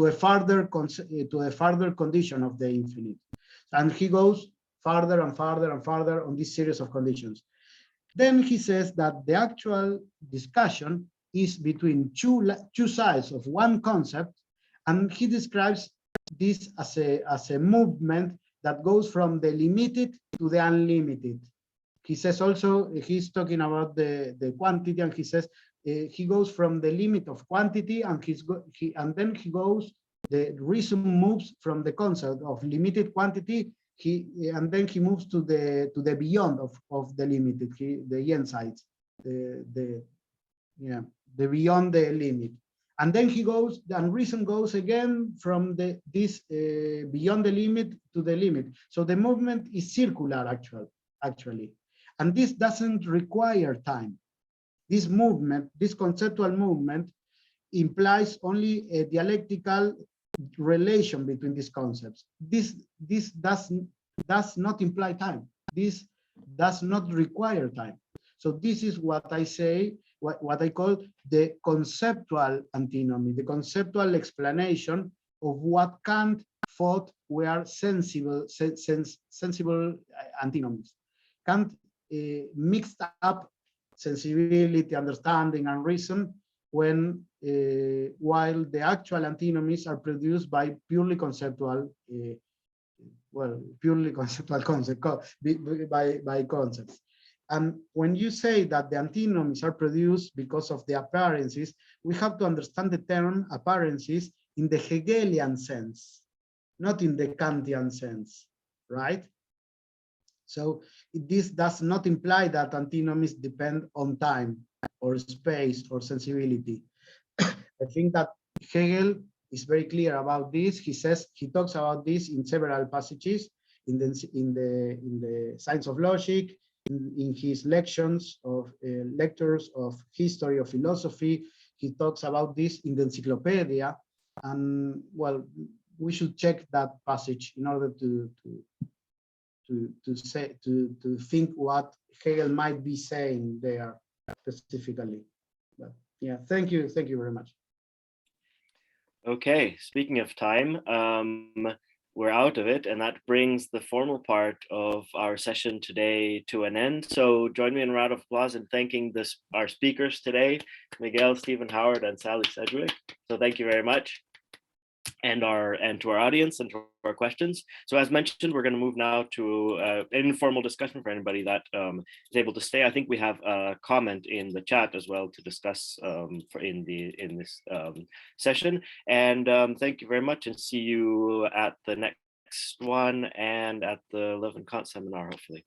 a further condition of the infinite, and he goes farther and farther and farther on this series of conditions. Then he says that the actual discussion is between two sides of one concept, and he describes this as a movement that goes from the limited to the unlimited. He says also, he's talking about the quantity, and he says he goes from the limit of quantity, and then he goes, the reason moves from the concept of limited quantity, and then he moves to the beyond of the limited, the insights, the beyond the limit. And then he goes, and reason goes again from this beyond the limit to the limit. So the movement is circular actually. And this doesn't require time. This movement, this conceptual movement, implies only a dialectical relation between these concepts. This does not imply time. This does not require time. So this is what I say, what I call the conceptual antinomy, the conceptual explanation of what Kant thought were sensible antinomies. Kant mixed up sensibility, understanding, and reason when while the actual antinomies are produced by purely conceptual concept by concepts. And when you say that the antinomies are produced because of the appearances, we have to understand the term appearances in the Hegelian sense, not in the Kantian sense, right? So this does not imply that antinomies depend on time. or space or sensibility. I think that Hegel is very clear about this. He talks about this in several passages in the Science of Logic, in his lectures of history of philosophy. He talks about this in the Encyclopedia, and well, we should check that passage in order to think what Hegel might be saying there specifically. But yeah, thank you very much. Okay, speaking of time, we're out of it, and that brings the formal part of our session today to an end. So join me in a round of applause in thanking our speakers today, Miguel, Stephen Howard, and Sally Sedgwick. So thank you very much. And to our audience and to our questions. So as mentioned, we're going to move now to an informal discussion for anybody that is able to stay. I think we have a comment in the chat as well to discuss in this session. And thank you very much, and see you at the next one and at the Leuven Kant seminar, hopefully.